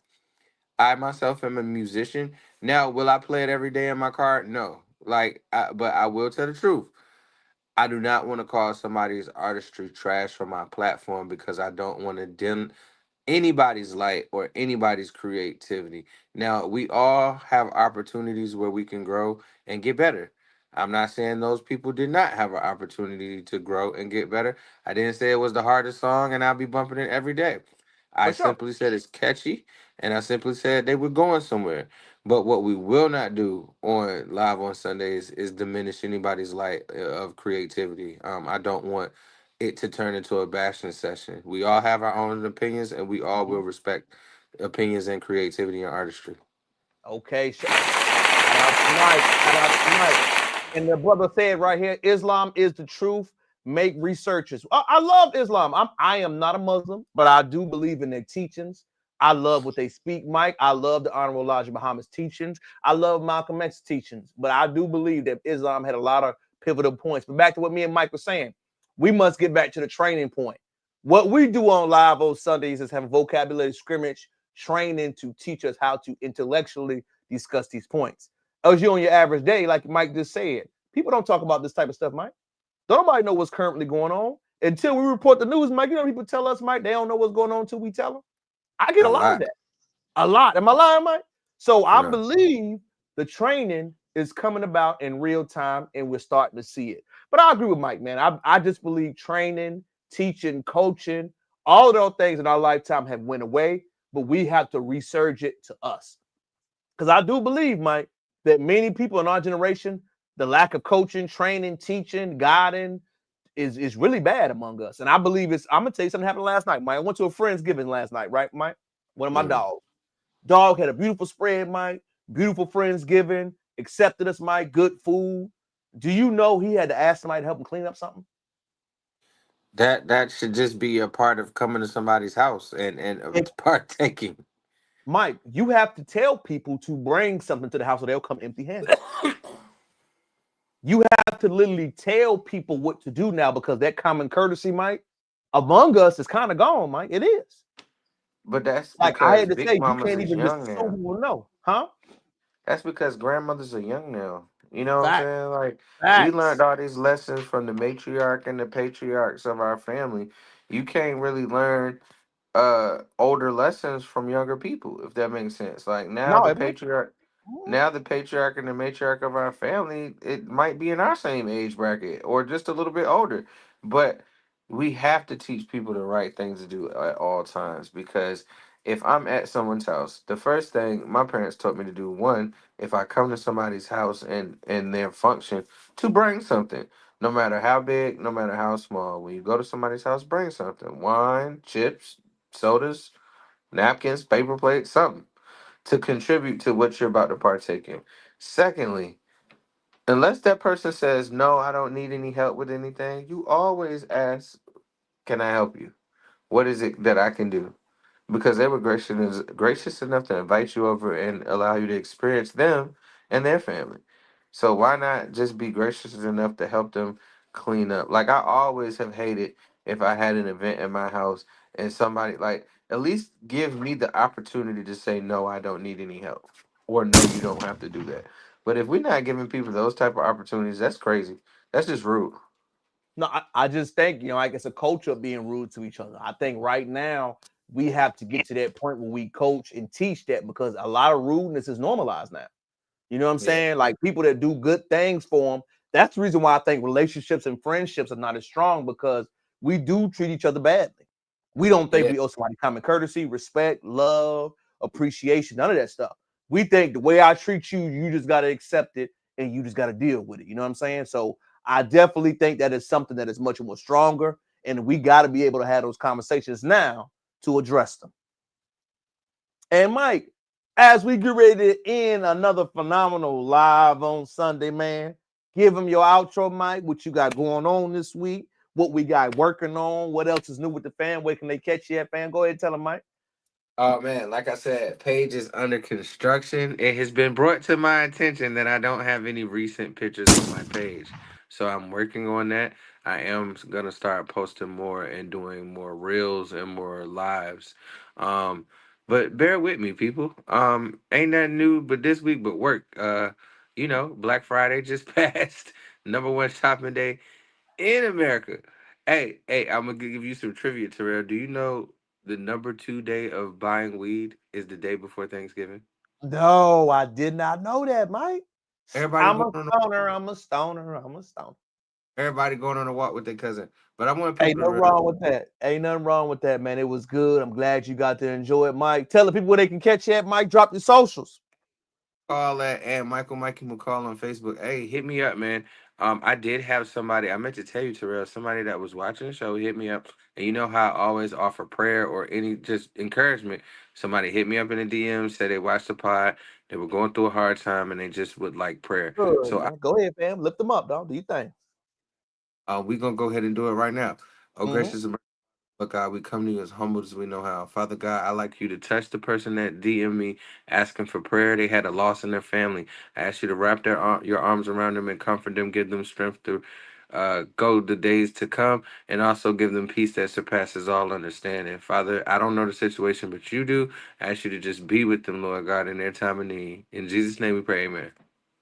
I myself am a musician. Now, will I play it every day in my car? No. But I will tell the truth. I do not want to call somebody's artistry trash for my platform, because I don't want to dim anybody's light or anybody's creativity. Now, we all have opportunities where we can grow and get better. I'm not saying those people did not have an opportunity to grow and get better. I didn't say it was the hardest song and I'll be bumping it every day. I simply said it's catchy, and I simply said they were going somewhere. But what we will not do on live on Sundays is diminish anybody's light of creativity. I don't want it to turn into a bashing session. We all have our own opinions, and we all will respect opinions and creativity and artistry. Okay. Shout out to Mike. And the brother said right here, Islam is the truth. Make researchers. I love Islam. I am not a Muslim, but I do believe in their teachings. I love what they speak, Mike. I love the Honorable Elijah Muhammad's teachings. I love Malcolm X's teachings. But I do believe that Islam had a lot of pivotal points. But back to what me and Mike were saying, we must get back to the training point. What we do on live on Sundays is have a vocabulary scrimmage training to teach us how to intellectually discuss these points. As you on your average day, like Mike just said, people don't talk about this type of stuff, Mike. Don't nobody know what's currently going on until we report the news, Mike. You know, people tell us, Mike, they don't know what's going on until we tell them. I get a lot of that. A lot. Am I lying, Mike? So I believe the training is coming about in real time, and we're starting to see it. But I agree with Mike, man. I just believe training, teaching, coaching, all of those things in our lifetime have went away, but we have to resurge it to us. Because I do believe, Mike, that many people in our generation, the lack of coaching, training, teaching, guiding, is really bad among us. And I believe I'm gonna tell you something happened last night, Mike. I went to a Friendsgiving last night, right, Mike? One of my dogs. Dog had a beautiful spread, Mike. Beautiful Friendsgiving. Accepted us, Mike. Good food. Do you know he had to ask somebody to help him clean up something? That should just be a part of coming to somebody's house and partaking. Mike, you have to tell people to bring something to the house or they'll come empty-handed. You have to literally tell people what to do now because that common courtesy, Mike, among us is kind of gone, Mike. It is. But that's Like I because had to big say, you mamas can't is even just young assume now. who will know, huh? That's because grandmothers are young now. You know what I'm Facts. saying? Like we Facts. learned all these lessons from the matriarch and the patriarchs of our family. You can't really learn older lessons from younger people, if that makes sense. Like now No, the it makes patriarch now the patriarch and the matriarch of our family, it might be in our same age bracket or just a little bit older. But we have to teach people the right things to do at all times because if I'm at someone's house, the first thing my parents taught me to do, one, if I come to somebody's house and their function, to bring something. No matter how big, no matter how small. When you go to somebody's house, bring something. Wine, chips, sodas, napkins, paper plates, something to contribute to what you're about to partake in. Secondly, unless that person says, no, I don't need any help with anything, you always ask, can I help you? What is it that I can do? Because they were gracious enough to invite you over and allow you to experience them and their family. So why not just be gracious enough to help them clean up? Like I always have hated if I had an event in my house and somebody like at least give me the opportunity to say no, I don't need any help, or no, you don't have to do that. But if we're not giving people those type of opportunities, that's crazy. That's just rude. No, I just think, like it's a culture of being rude to each other. I think right now we have to get to that point where we coach and teach that because a lot of rudeness is normalized now. You know what I'm Yeah. saying? Like people that do good things for them. That's the reason why I think relationships and friendships are not as strong because we do treat each other badly. We don't think Yeah. we owe somebody common courtesy, respect, love, appreciation, none of that stuff. We think the way I treat you, you just got to accept it and you just got to deal with it. You know what I'm saying? So I definitely think that is something that is much more stronger. And we got to be able to have those conversations now to address them. And Mike, as we get ready to end another phenomenal live on Sunday, man, give them your outro, Mike. What you got going on this week? What we got working on? What else is new with the fan? Where can they catch you at, fan? Go ahead and tell them, Mike. Oh man, like I said, page is under construction. It has been brought to my attention that I don't have any recent pictures on my page. So I'm working on that. I am gonna start posting more and doing more reels and more lives. Um, but bear with me, people. Ain't nothing new but this week but work. Black Friday just passed. Number one shopping day in America. Hey, I'm gonna give you some trivia, Terrell. Do you know the number 2 day of buying weed is the day before Thanksgiving? No, I did not know that, Mike. Everybody I'm going a on stoner. I'm a stoner. I'm a stoner. everybody going on a walk with their cousin. But I want Ain't people to nothing realize. wrong with that. Ain't nothing wrong with that, man. It was good. I'm glad you got to enjoy it, Mike. Tell the people where they can catch you at, Mike. Drop your socials. Call that and Mikey McCall on Facebook. Hey, hit me up, man. I did have somebody. I meant to tell you, Terrell. Somebody that was watching the show hit me up, and you know how I always offer prayer or any just encouragement. Somebody hit me up in the DM, said they watched the pod, they were going through a hard time, and they just would like prayer. Good, So man. Go ahead, fam. Lift them up, dog. Do you think? we're gonna go ahead and do it right now. Oh, Mm-hmm. gracious and but God, we come to you as humble as we know how. Father God, I like you to touch the person that DM me asking for prayer. They had a loss in their family. I ask you to wrap your arms around them and comfort them, give them strength to go the days to come, and also give them peace that surpasses all understanding. Father, I don't know the situation, but you do. I ask you to just be with them, Lord God, in their time of need. In Jesus' name we pray, amen.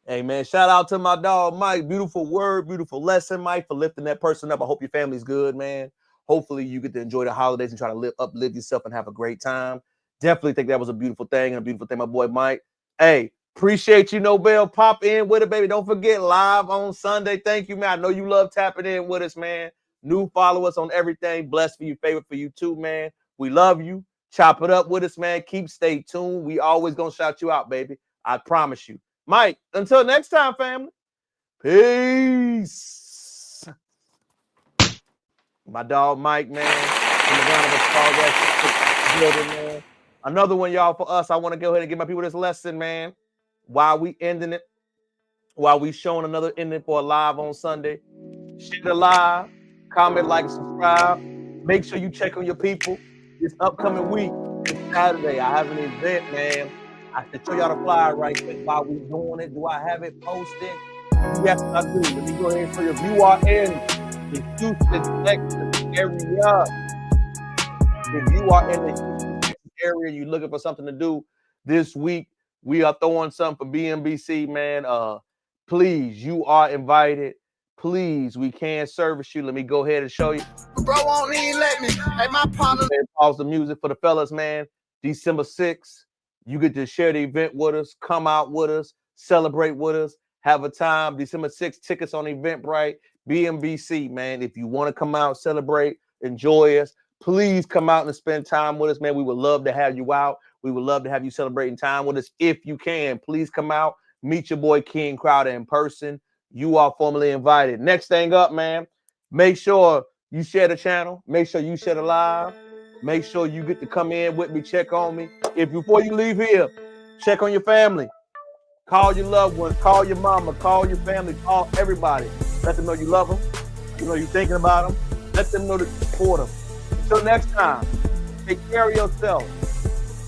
Hey, man, shout out to my dog, Mike. Beautiful word, beautiful lesson, Mike, for lifting that person up. I hope your family's good, man. Hopefully you get to enjoy the holidays and try to uplift yourself and have a great time. Definitely think that was a beautiful thing and a beautiful thing, my boy Mike. Hey, appreciate you, Nobel. Pop in with it, baby. Don't forget, live on Sunday. Thank you, man. I know you love tapping in with us, man. New followers on everything. Blessed for you, favorite for you too, man. We love you. Chop it up with us, man. Stay tuned. We always gonna shout you out, baby. I promise you. Mike, until next time, family. Peace. My dog Mike, man. In the round of applause, that building, man. Another one, y'all, for us. I want to go ahead and give my people this lesson, man. While we ending it, while we showing another ending for a live on Sunday. Share the live, comment, like, subscribe. Make sure you check on your people. This upcoming week, this Saturday, I have an event, man. I should show y'all the flyer right quick while we doing it. Do I have it posted? Yes, I do. Let me go ahead and show you. If you are in the Houston, Texas area, if you are in the Houston, Texas area, you're looking for something to do this week, we are throwing something for BMBC, man. Please, you are invited. Please, we can service you. Let me go ahead and show you. Bro won't even let me. Hey, my partner. Pause the music for the fellas, man. December 6th, you get to share the event with us, come out with us, celebrate with us, have a time. December 6th, tickets on Eventbrite, BMBC, man. If you want to come out, celebrate, enjoy us, please come out and spend time with us, man. We would love to have you out. We would love to have you celebrating time with us. If you can, please come out, meet your boy King Crowder in person. You are formally invited. Next thing up, man, make sure you share the channel. Make sure you share the live. Make sure you get to come in with me, check on me. If before you leave here, check on your family. Call your loved ones, call your mama, call your family, call everybody. Let them know you love them. You know you're thinking about them. Let them know that you support them. Until next time, take care of yourself.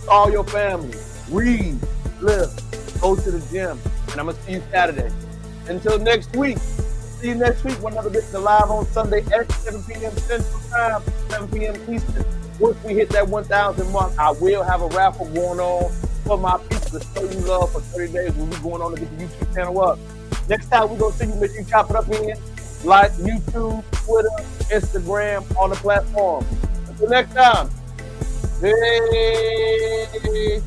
Call your family. Read, live, go to the gym. And I'm going to see you Saturday. Until next week, see you next week. One another bit live on Sunday at 7 p.m. Central Time, 7 p.m. Eastern. Once we hit that 1,000 mark, I will have a raffle going on for my people to show you love for 30 days when we're going on to get the YouTube channel up. Next time we're going to see you, make sure you chop it up in, like YouTube, Twitter, Instagram, on the platform. Until next time, hey.